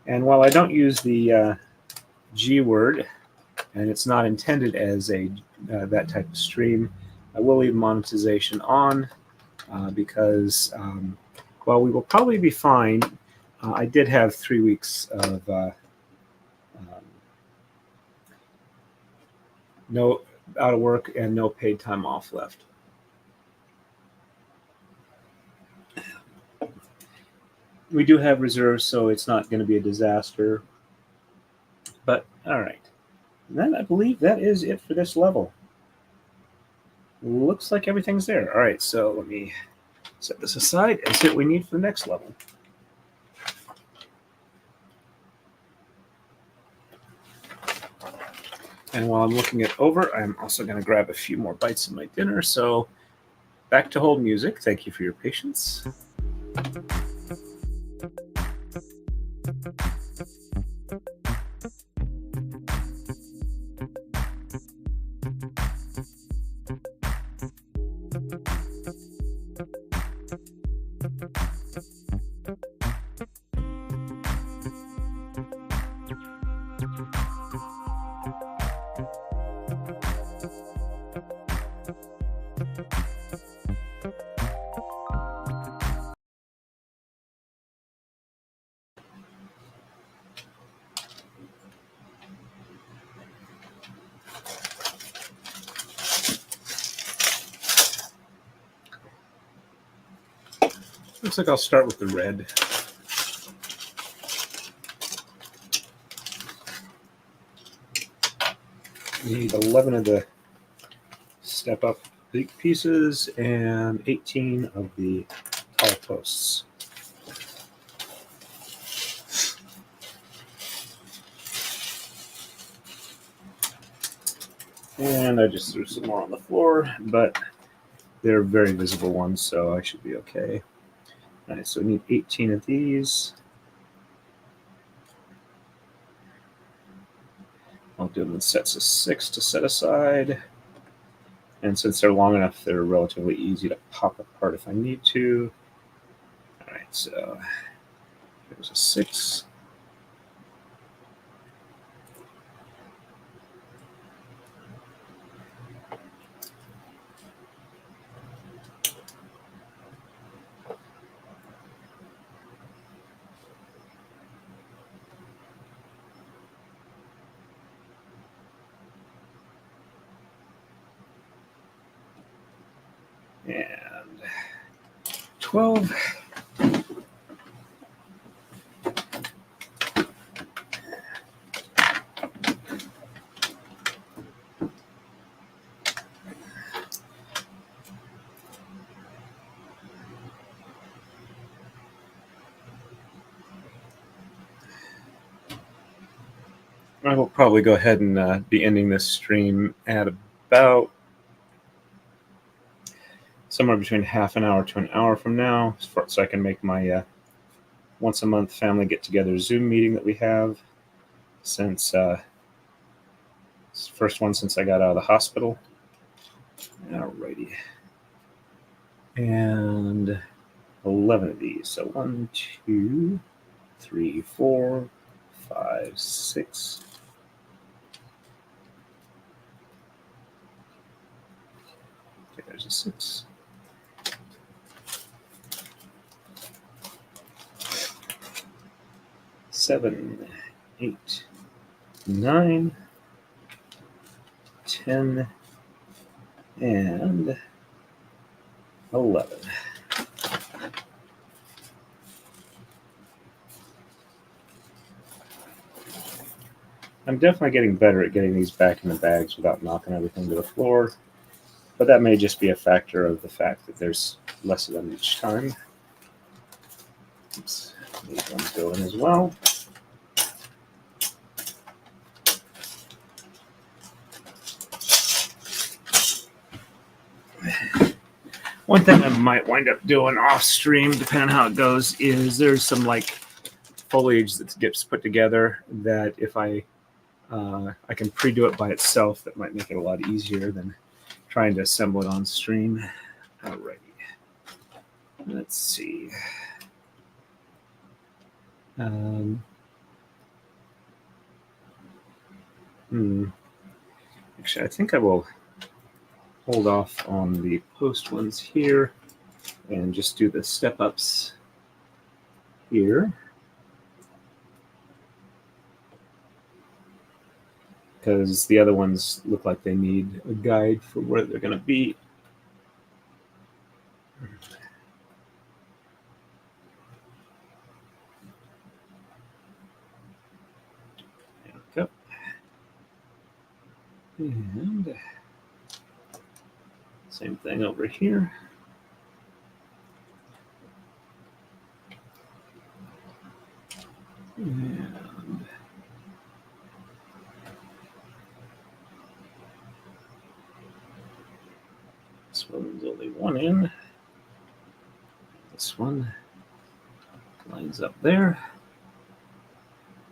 And while I don't use the G word, and it's not intended as a that type of stream, I will leave monetization on because while we will probably be fine, I did have 3 weeks of no out of work and no paid time off left. We do have reserves, so it's not going to be a disaster. But all right, and then I believe that is it for this level. Looks like everything's there. All right, so let me set this aside and see what we need for the next level. And while I'm looking it over, I'm also going to grab a few more bites of my dinner. So back to hold music. Thank you for your patience. Looks like I'll start with the red. You need 11 of the step up pieces and 18 of the tall posts. And I just threw some more on the floor, but they're very visible ones, so I should be okay. All right, so we need 18 of these. I'll do them in sets of 6 to set aside. And since they're long enough, they're relatively easy to pop apart if I need to. All right, so there's a 6. And 12. I will probably go ahead and be ending this stream at about somewhere between half an hour to an hour from now, so I can make my once a month family get together Zoom meeting that we have since first one since I got out of the hospital. Alrighty. And 11 of these. So 1, 2, 3, 4, 5, 6. Okay, there's a 6. Seven, 8, 9, 10, and 11. I'm definitely getting better at getting these back in the bags without knocking everything to the floor, but that may just be a factor of the fact that there's less of them each time. Oops, these ones go in as well. One thing I might wind up doing off stream, depending on how it goes, is there's some like foliage that gets put together that if I can pre-do it by itself, that might make it a lot easier than trying to assemble it on stream. Alrighty. Let's see. Actually, I think I will hold off on the post ones here and just do the step-ups here. Because the other ones look like they need a guide for where they're going to be. There we go. And same thing over here. And this one's only one in. This one lines up there.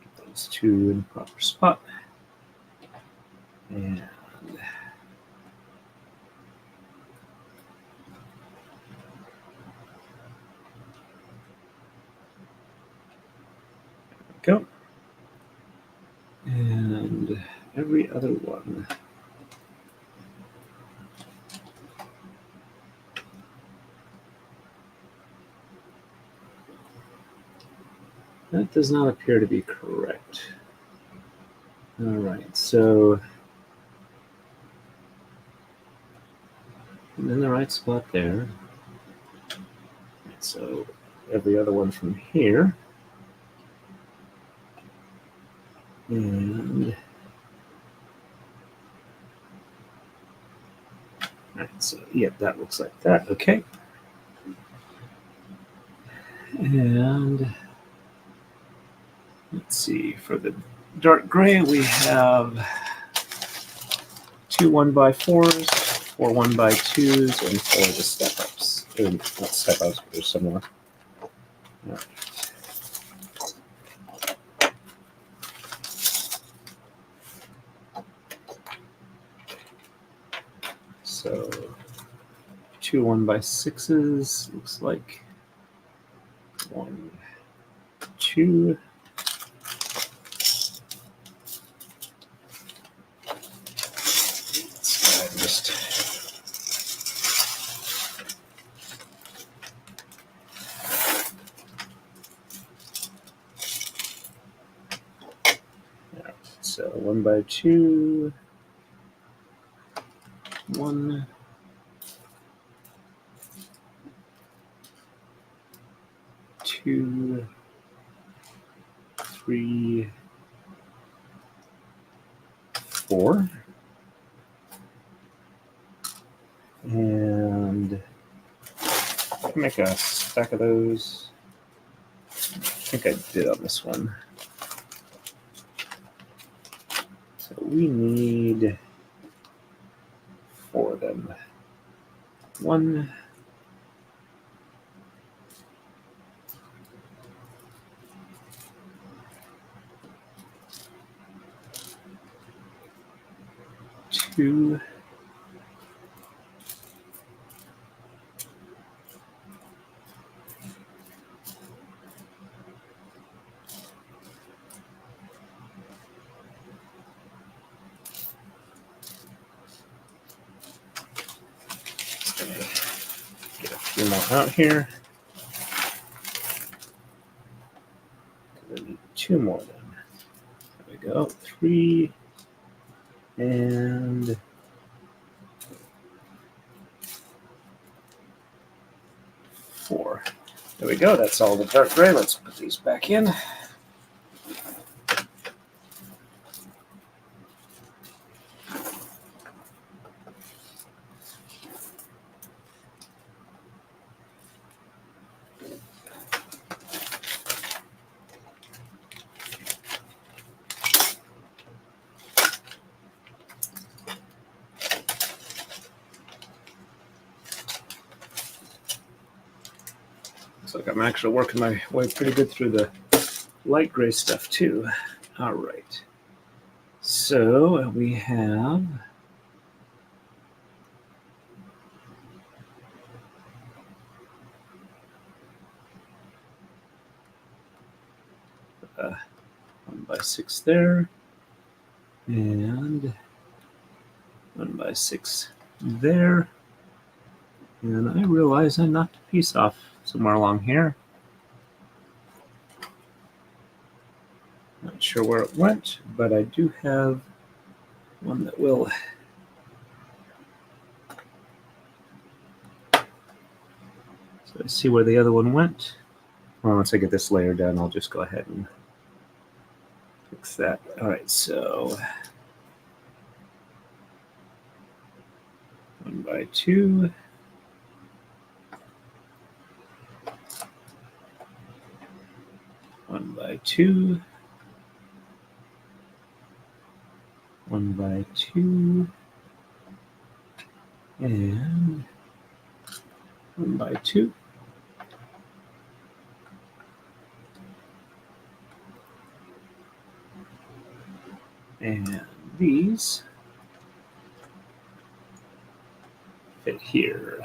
Get those two in the proper spot. And go. And every other one. That does not appear to be correct. All right, so I'm in the right spot there. So every other one from here. And all right, so yeah, that looks like that. Okay. And let's see, for the dark gray, we have 2 1x4s, 4 1x2s, and 4 of the step-ups. Not step-ups, but they're similar. All right. So 2 1x6s, looks like 1, 2. So 1x2, 1, 2, 3, 4, and I can make a stack of those. I think I did on this one. So we need 4 of them. 1, 2, 'Get a few more out here. We need 2 more of them. There we go. 3 and 4. There we go. That's all the dark gray. Let's put these back in. Looks like I'm actually working my way pretty good through the light gray stuff too. All right. So we have uh, 1x6 there, and 1x6 there. And I realize I knocked a piece off somewhere along here. Not sure where it went, but I do have one that will. So I see where the other one went. Well, once I get this layer done, I'll just go ahead and fix that. All right, so 1x2. 1x2. 1x2. And 1x2. And these fit here.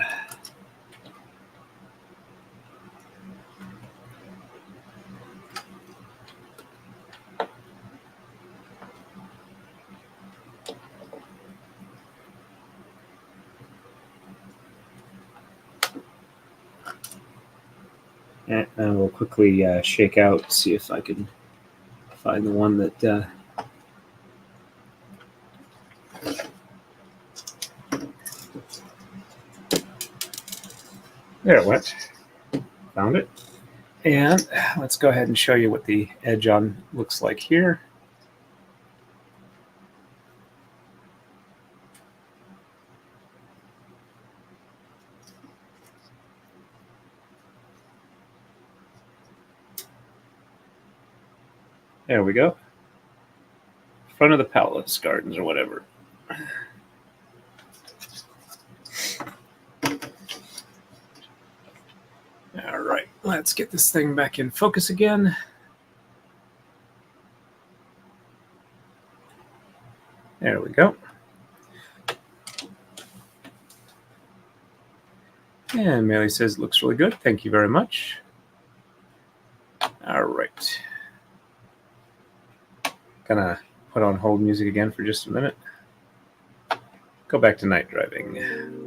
And we'll quickly shake out, see if I can find the one that there it went. Found it. And let's go ahead and show you what the edge on looks like here. There we go. Front of the Palace Gardens or whatever. All right, let's get this thing back in focus again. There we go. And Melee says it looks really good. Thank you very much. All right. Gonna put on hold music again for just a minute. Go back to night driving.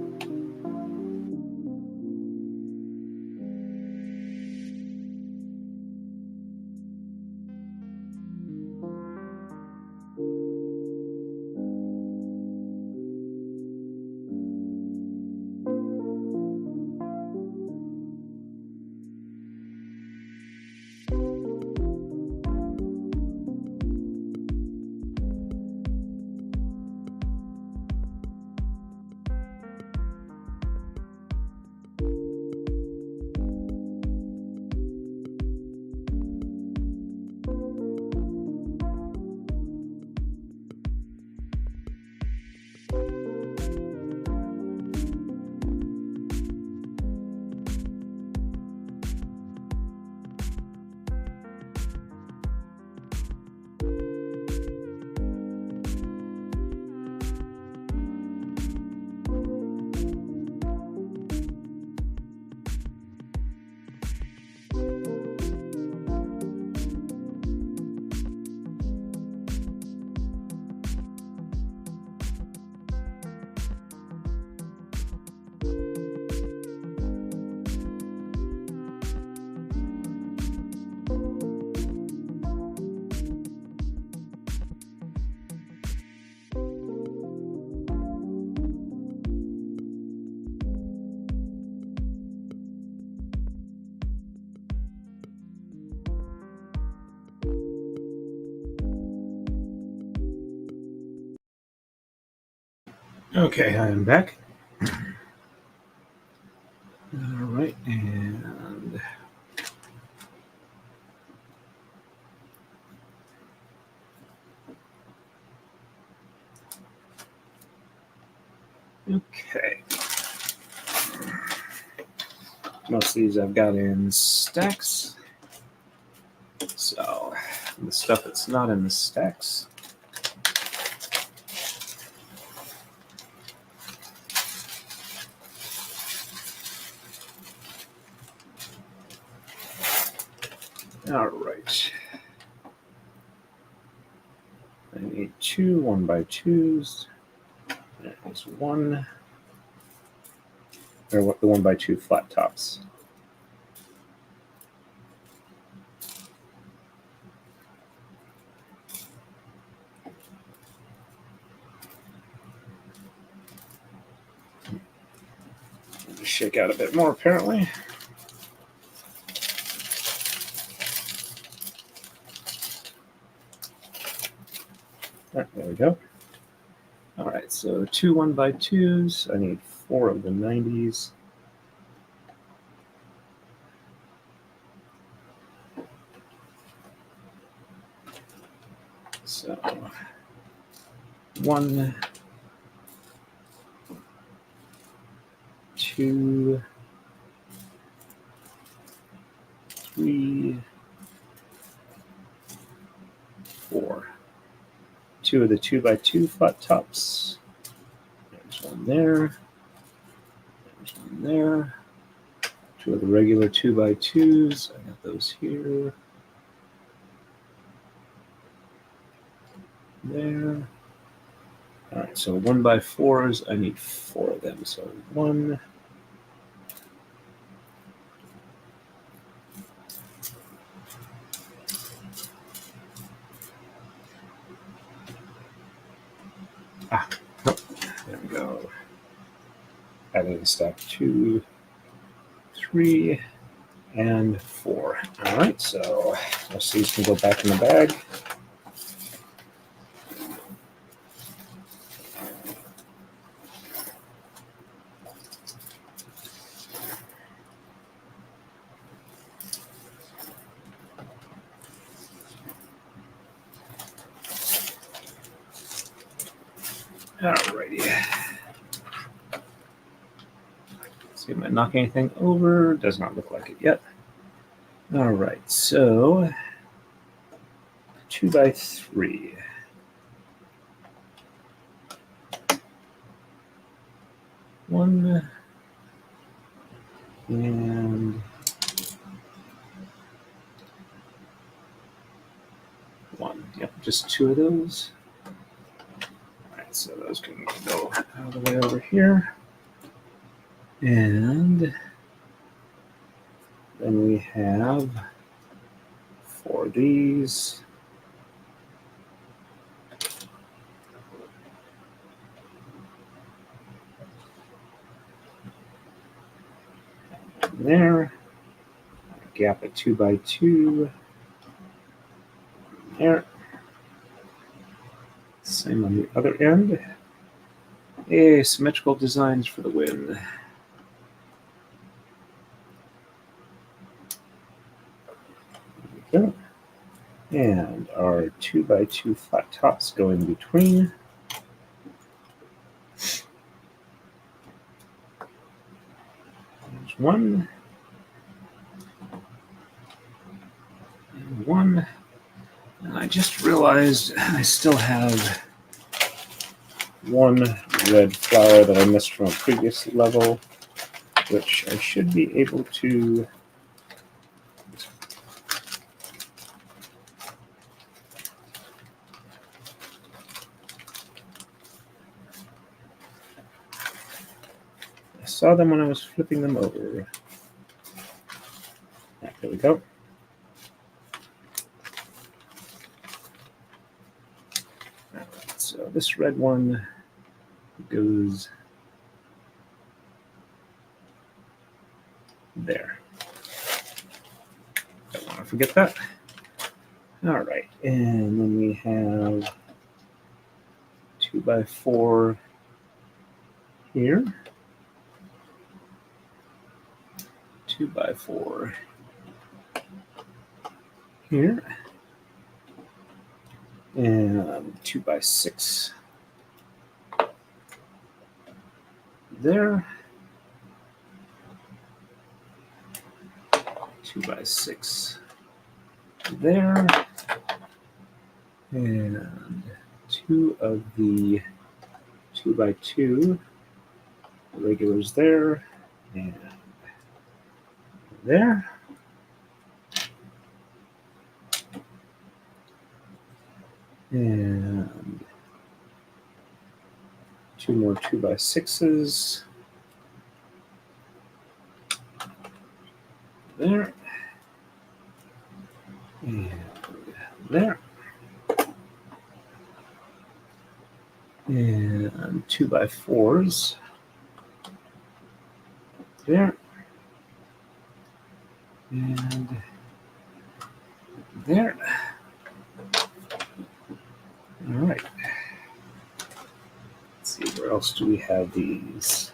Okay, I am back. All right, and okay. Most of these I've got in stacks. So the stuff that's not in the stacks. All right. I need 2 1x2s. There's one, or what the 1x2 flat tops. Shake out a bit more apparently. There we go. All right, so 2 1x2s. I need 4 of the 90s. So 1, 2, 3, 4. 2 of the 2x2 flat tops. There's one there. There's one there. 2 of the regular 2x2s. I got those here. There. All right, so 1x4s, I need 4 of them. So 1, 2, 3, and 4. All right, so most of these can go back in the bag. Alrighty. See, am I knocking anything over? Does not look like it yet. All right, so 2x3. One and 1. Yep, just 2 of those. All right, so those can go out of the way over here. And then we have 4 of these. There. Gap at 2x2. There. Same on the other end. Hey, symmetrical designs for the win. There we go. And our 2x2 flat tops go in between. There's 1. And 1. And I just realized I still have 1 red flower that I missed from a previous level, which I should be able to I saw them when I was flipping them over. There we go. So this red one goes there. Don't want to forget that. All right, and then we have 2x4 here. 2x4 here. And 2x6 there. 2x6 there. And 2 of the 2x2 regulars there. And there. And 2 more 2x6s there. And there. And 2x4s there. And there. All right. Let's see, where else do we have these?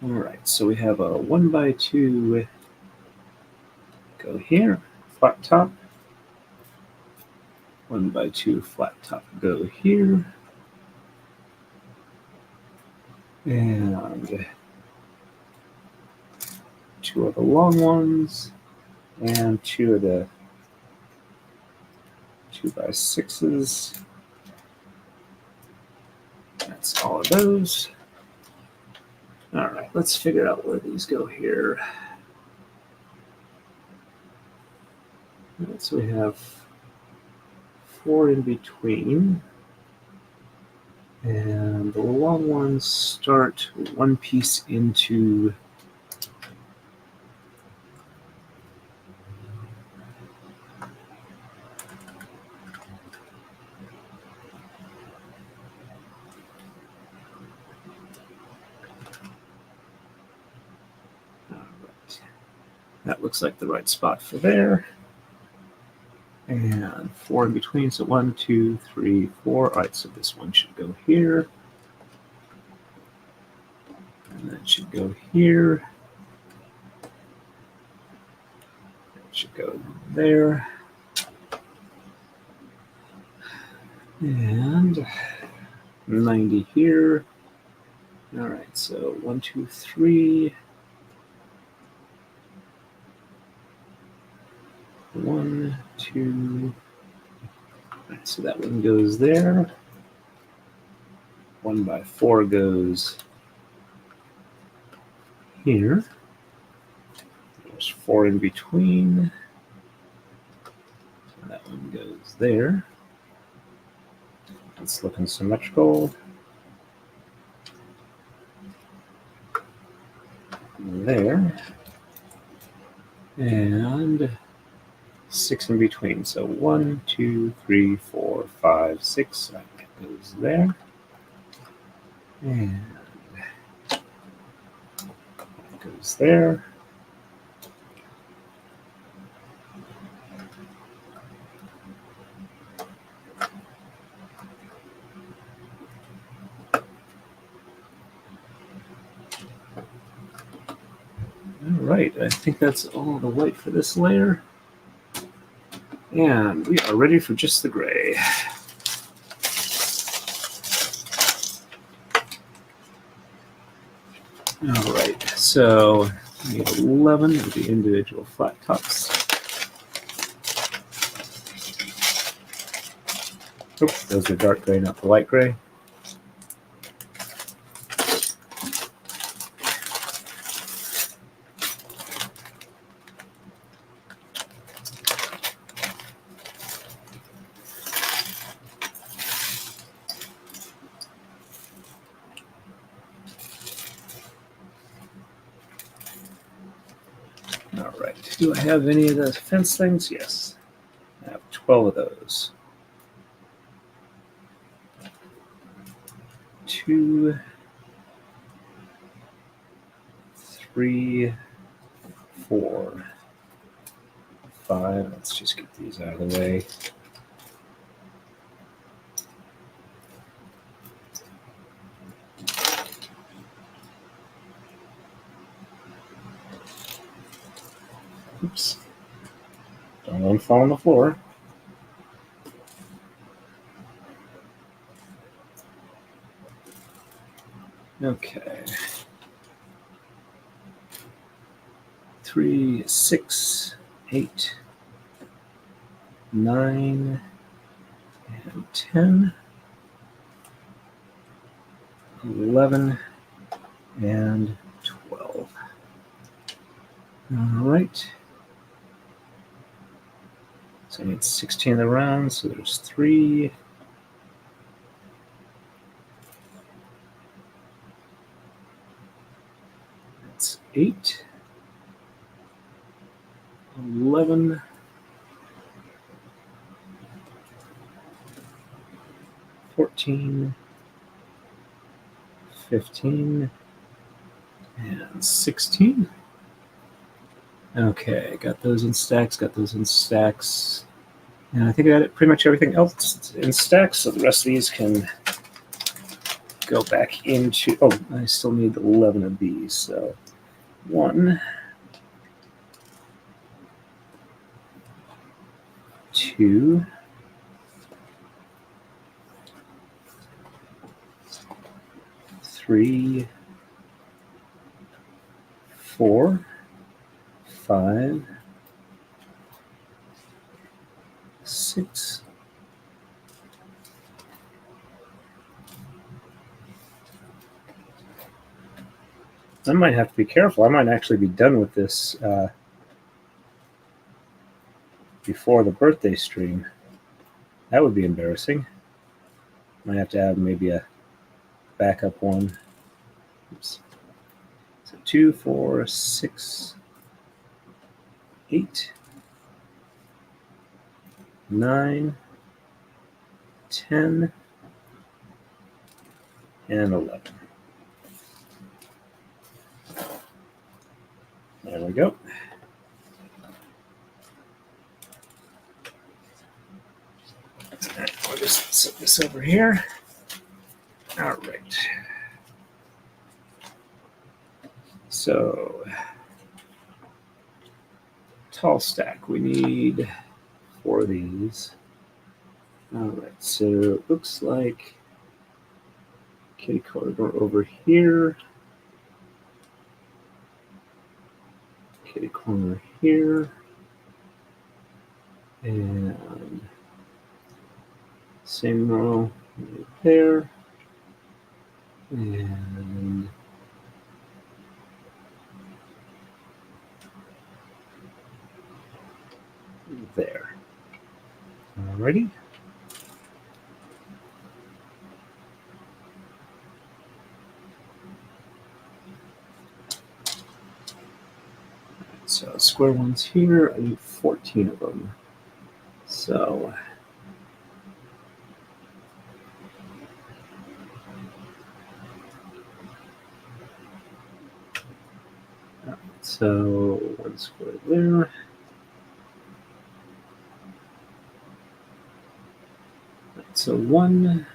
All right, so we have a 1x2 go here, flat top. 1x2 flat top go here. And 2 of the long ones. And 2 of the 2x6s. That's all of those. All right, let's figure out where these go here. All right, so we have 4 in between. And the long ones start one piece into that looks like the right spot for there. And 4 in between, so 1, 2, 3, 4. All right, so this one should go here. And that should go here. That should go there. And 90 here. All right, so 1, 2, 3. 1, 2. Right, so that one goes there. 1x4 goes here. There's 4 in between. So that one goes there. It's looking symmetrical. There. And 6 in between. So 1, 2, 3, 4, 5, 6. That goes there. And that goes there. All right, I think that's all the white for this layer. And we are ready for just the gray. All right, so we need 11 of the individual flat tops. Oop, those are dark gray, not the light gray. All right, do I have any of the fence things? Yes, I have 12 of those. 2, 3, 4, 5. Let's just get these out of the way. Oops. Don't let them fall on the floor. Okay. 3, 6, 8, 9, and 10, 11, and 12. All right. So I need 16 of the rounds, so there's 3. That's 8. 11. 14. 15. And 16. Okay, got those in stacks, got those in stacks. And I think I got pretty much everything else in stacks, so the rest of these can go back into... Oh, I still need 11 of these, so 1, 2, 3, 4, 5, 6, 7. I might have to be careful. I might actually be done with this before the birthday stream. That would be embarrassing. Might have to have maybe a backup one. Oops. So 2, 4, 6, 8, 9, 10, and 11. There we go. I'll just set this over here. All right. So, tall stack. We need 4 of these. All right. So, it looks like kitty corner over here. Kitty corner here. And same row right there. And there. Alrighty. So square ones here, I need 14 of them. So one square there. So 1.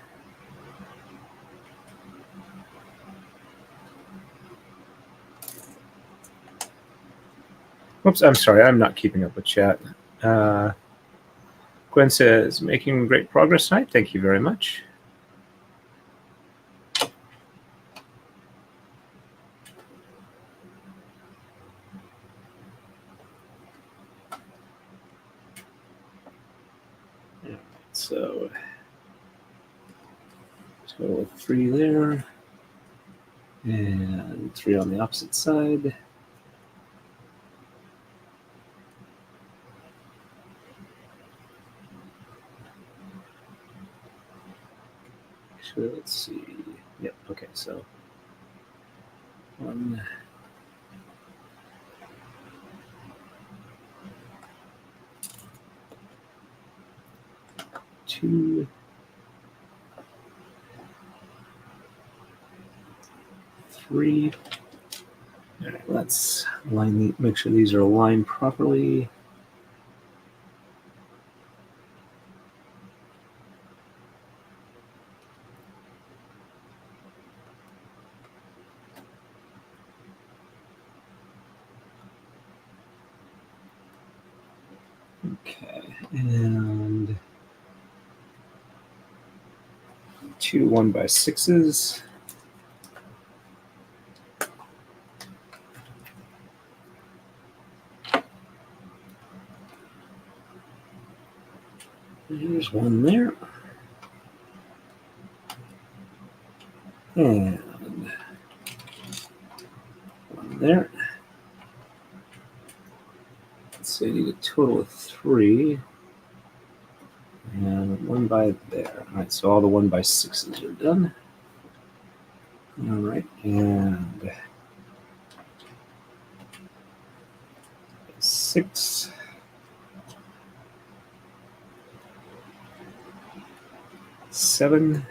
Oops, I'm sorry, I'm not keeping up with chat. Gwen says, making great progress tonight. Thank you very much. Yeah, so total of 3 there. And 3 on the opposite side. Actually, let's see. Yep, okay, so 1, 2, 3. All right, let's make sure these are aligned properly. Okay, and 2 1x6s. There's one there. And one there. So you need a total of 3. And 1 by there. All right, so all the 1x6s are done. All right, and 6. 7.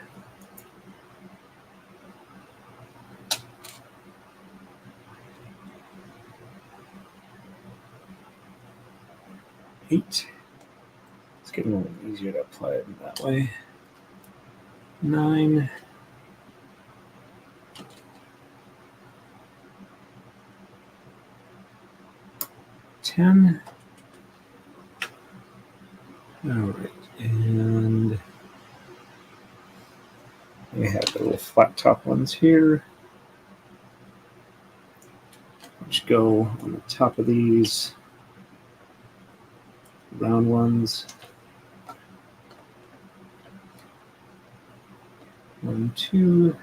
8. It's getting a little easier to apply it that way. 9. 10. All right, and we have the little flat top ones here, which go on the top of these round ones. 1, 2.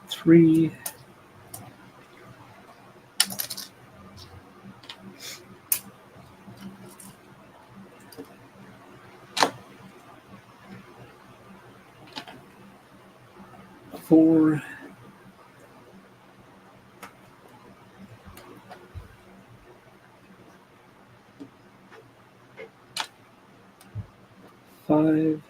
3. 4. 5.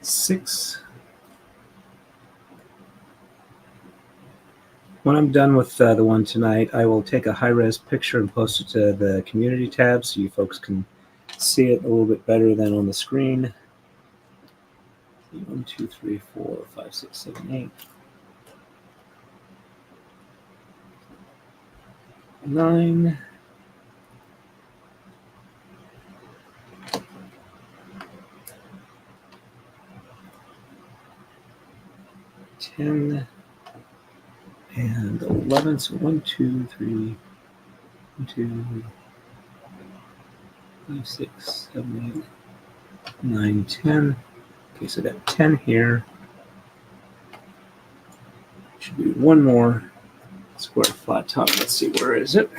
6. When I'm done with the one tonight, I will take a high-res picture and post it to the community tab so you folks can see it a little bit better than on the screen. 1, 2, 3, 4, 5, 6, 7, 8. 9. 10. And 11. So 1, 2, 3, 1, 2, 5, 6, 7, 8, 9, 10. Okay, so I got 10 here. Should be one more square flat top. Let's see, where is it?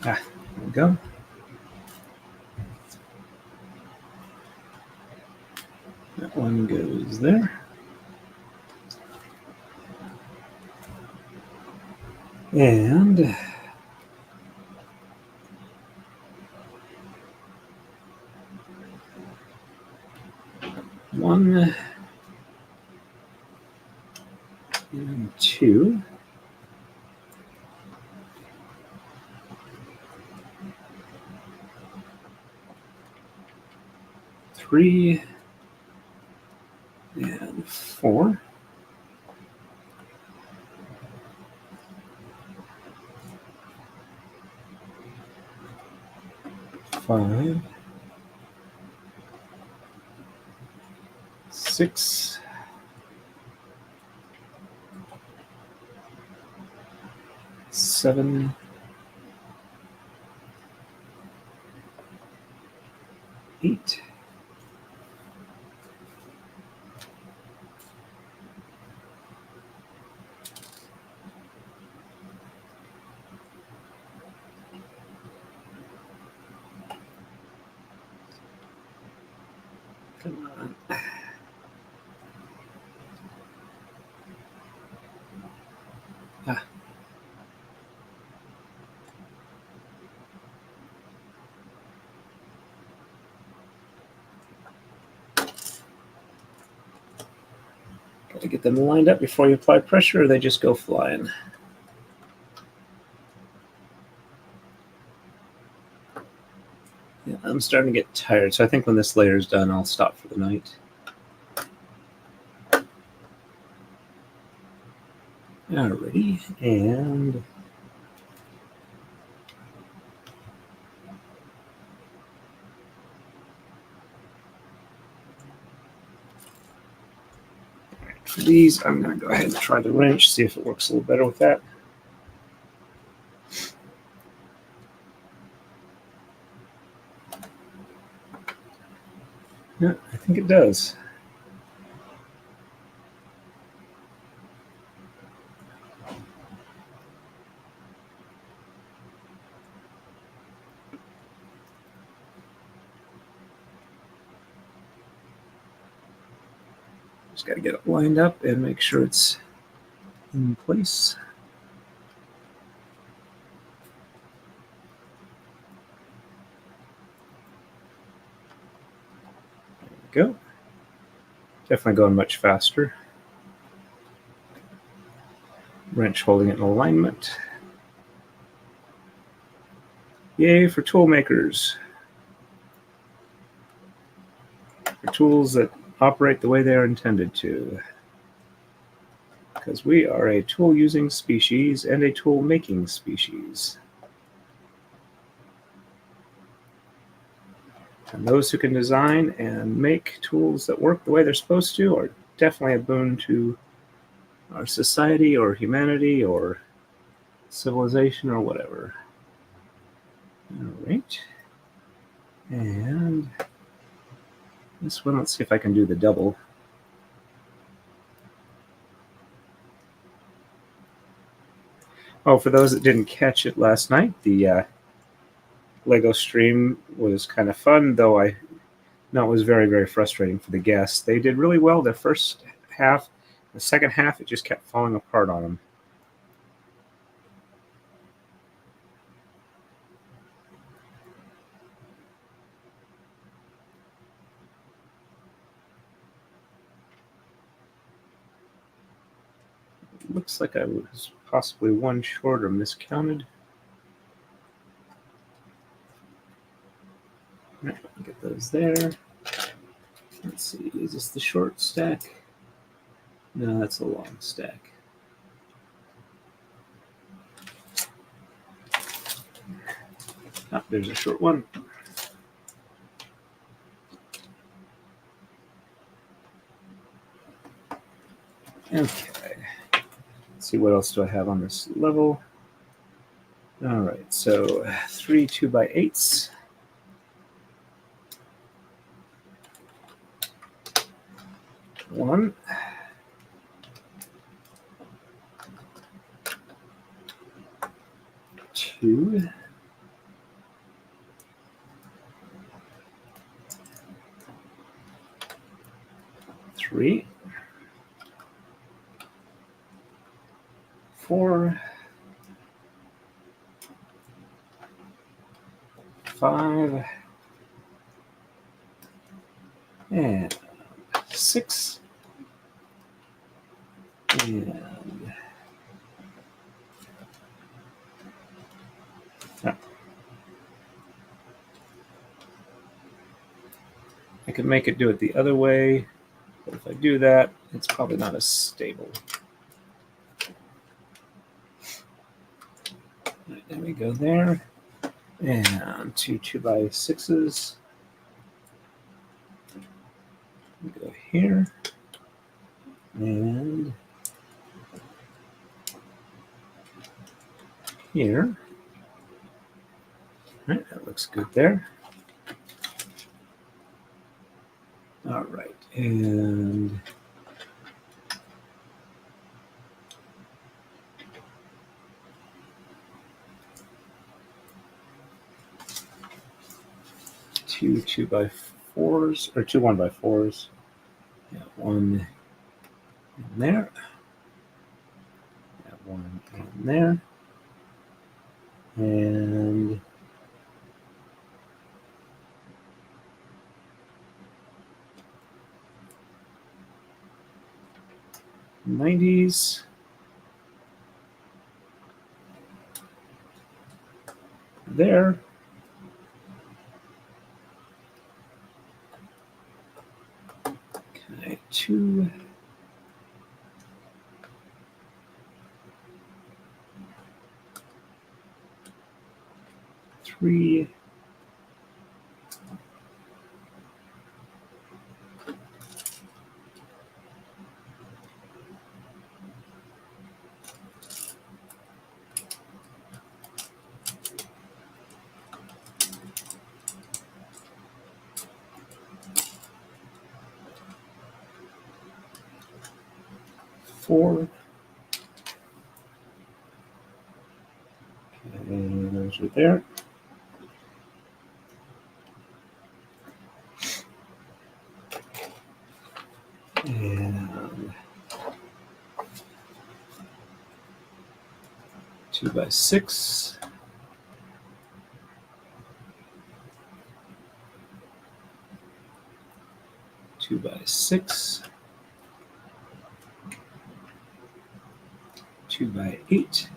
There we go. That one goes there. And one and 2. 3 and 4. 5. 6. 7. 8. Come on. Ah. Gotta get them lined up before you apply pressure, or they just go flying. Yeah, I'm starting to get tired, so I think when this layer is done, I'll stop for the night. Alrighty, and for these, I'm going to go ahead and try the wrench, see if it works a little better with that. Yeah, I think it does. Just got to get it lined up and make sure it's in place. There we go. Definitely going much faster. Wrench holding it in alignment. Yay for tool makers. For tools that operate the way they are intended to. Because we are a tool using species and a tool making species. And those who can design and make tools that work the way they're supposed to are definitely a boon to our society or humanity or civilization or whatever. All right. And this one, let's see if I can do the double. Oh, for those that didn't catch it last night, the Lego stream was kind of fun, though I know it was very, very frustrating for the guests. They did really well their first half. The second half, it just kept falling apart on them. Looks like I was possibly one short or miscounted. All right, get those there. Let's see, is this the short stack? No, that's a long stack. Ah, there's a short one. Okay. Let's see, what else do I have on this level? All right, so 3 2x8s. One. Two. Three. 4. 5. And 6. And I can make it do it the other way, but if I do that, it's probably not as stable. Right, there we go there. And 2 2x6s. We go here. And here. All right, that looks good there. All right, and two 2x4s or two 1x4s. Yeah, one in there. Yeah, one in there. And 90s. There. Okay, 2. 3. 4. And those are there. And 2 by 6. 2 by 6. 2 by 8.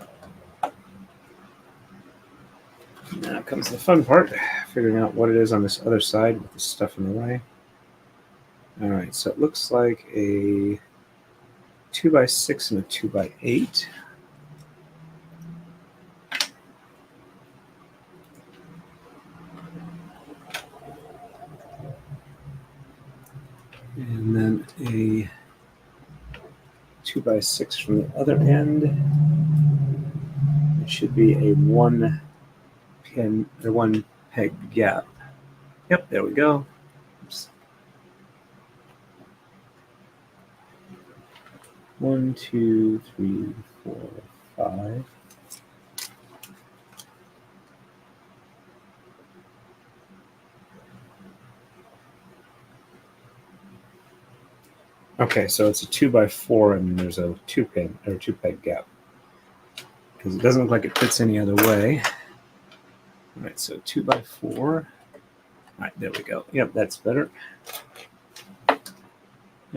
Now comes the fun part, figuring out what it is on this other side with the stuff in the way. All right, so it looks like a 2 by 6 and a 2 by 8. And then a 2 by 6 from the other end. It should be a 1 pin or 1 peg gap. Yep, there we go. Oops. 1, 2, 3, 4, 5. Okay, so it's a 2 by 4 and there's a 2 pin or 2 peg gap because it doesn't look like it fits any other way. All right, so 2 by 4. All right, there we go. Yep, that's better.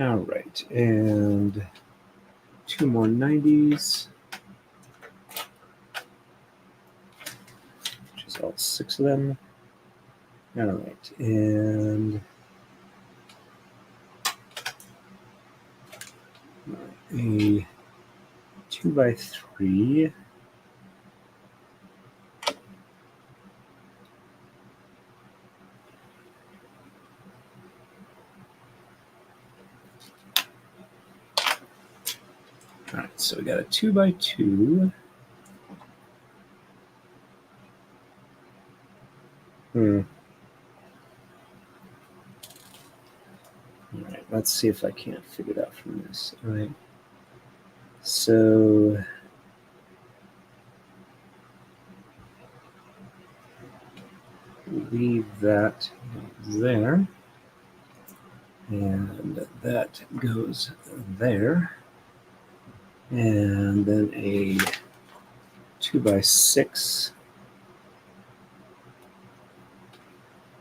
All right, and 2 more 90s, which is all 6 of them. All right, and a 2 by 3. All right, so we got a 2 by 2. All right, let's see if I can't figure it out from this. All right, so leave that there, and that goes there, and then a 2 by 6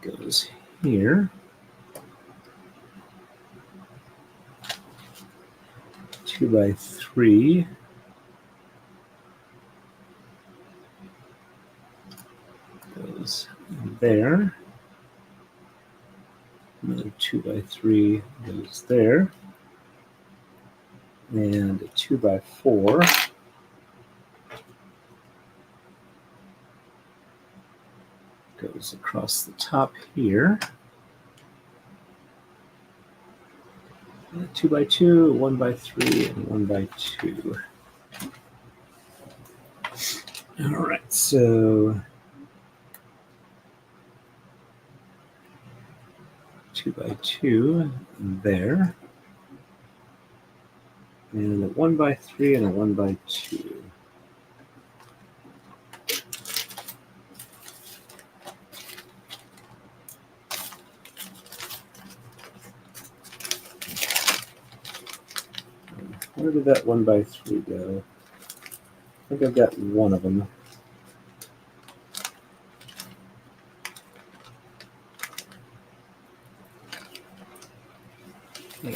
goes here. 2 by 3 goes there. Another 2 by 3 goes there. And a 2 by 4 goes across the top here. And a 2 by 2, 1 by 3, and 1 by 2. All right, so 2 by 2 there. And a 1 by 3 and a 1 by 2. Where did that 1 by 3 go? I think I've got one of them.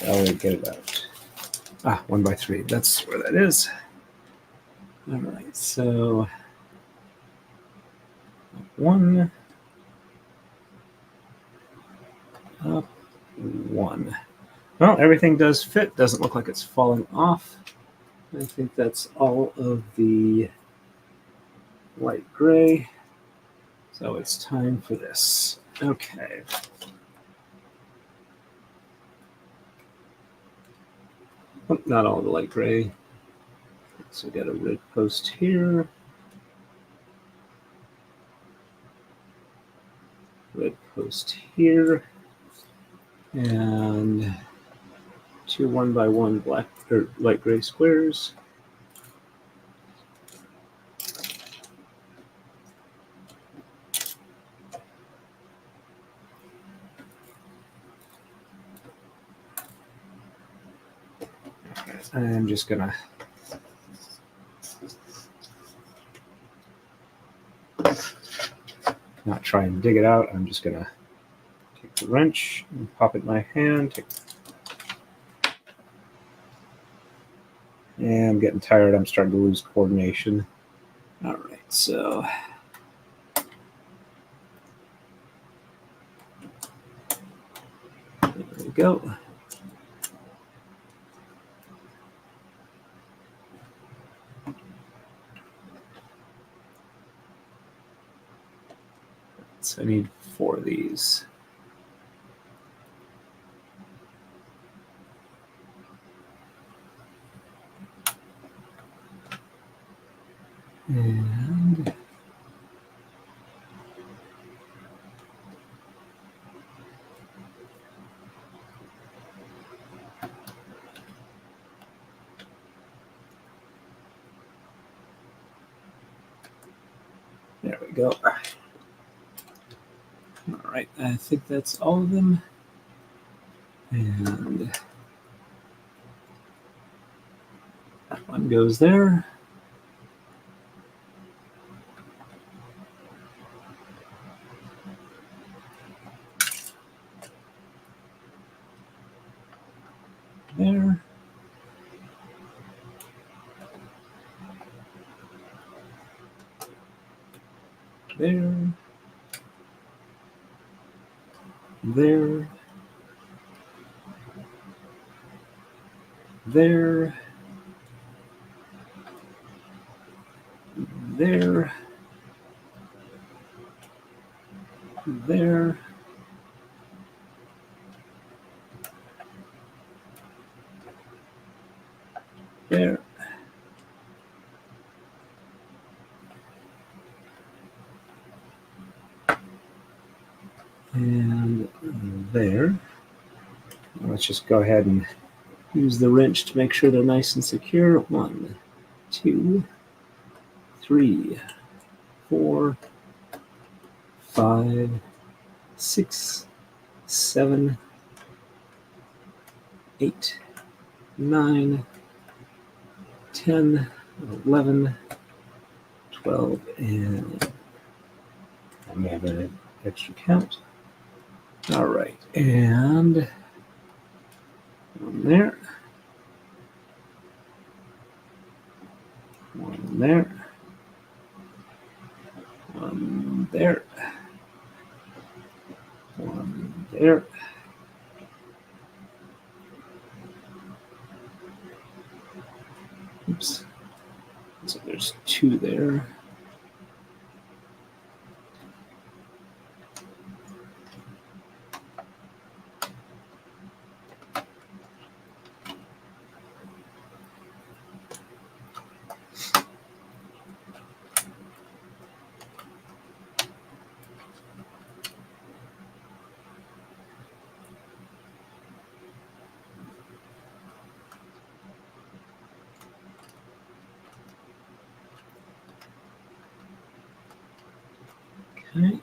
I'll get it out. 1 by 3. That's where that is. All right, so 1, up, 1. Well, everything does fit. Doesn't look like it's falling off. I think that's all of the light gray. So it's time for this. Okay. Oh, not all the light gray. So we got a red post here. Red post here. And 2 1 by 1 black or light gray squares. I'm just gonna not try and dig it out. I'm just gonna take the wrench and pop it in my hand. And I'm getting tired. I'm starting to lose coordination. All right, so there we go. So I need 4 of these. And there we go. All right, I think that's all of them. And that one goes there. There. There. There. There. There. There. There. And there. Let's just go ahead and use the wrench to make sure they're nice and secure. 1, 2, 3, 4, 5, 6, 7, 8, 9, 10, 11, 12, and I may have an extra count. All right, and one there, one there, one there, one there. Oops. So there's 2 there. Okay.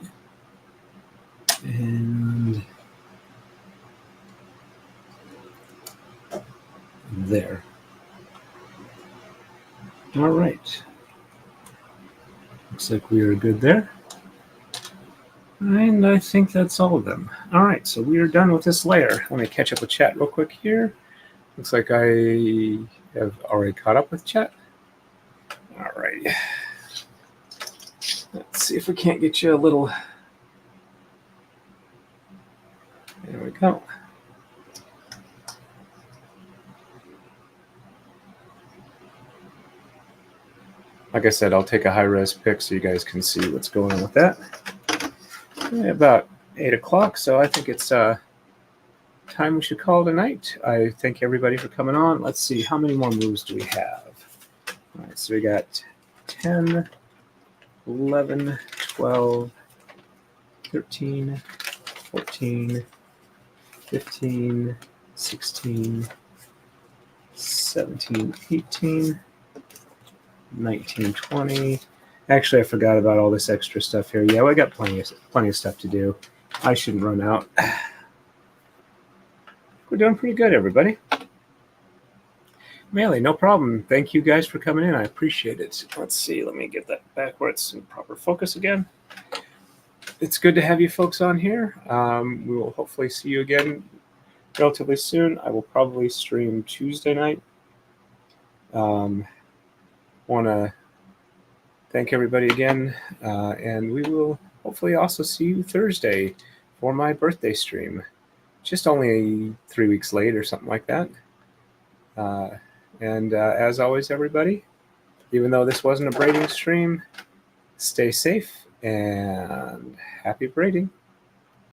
And there. All right. Looks like we are good there. And I think that's all of them. All right, so we are done with this layer. Let me catch up with chat real quick here. Looks like I have already caught up with chat. All right. Let's see if we can't get you a little. There we go. Like I said, I'll take a high-res pic so you guys can see what's going on with that. About 8 o'clock, so I think it's time we should call it a night. I thank everybody for coming on. Let's see, how many more moves do we have? All right, so we got 10, 11, 12, 13, 14, 15, 16, 17, 18, 19, 20. Actually, I forgot about all this extra stuff here. Yeah, I got plenty of stuff to do. I shouldn't run out. We're doing pretty good, everybody. Melee, no problem. Thank you guys for coming in. I appreciate it. Let's see. Let me get that back where it's in proper focus again. It's good to have you folks on here. We will hopefully see you again relatively soon. I will probably stream Tuesday night. Want to thank everybody again, and we will hopefully also see you Thursday for my birthday stream. Just only 3 weeks late or something like that. And as always, everybody, even though this wasn't a braiding stream, stay safe and happy braiding.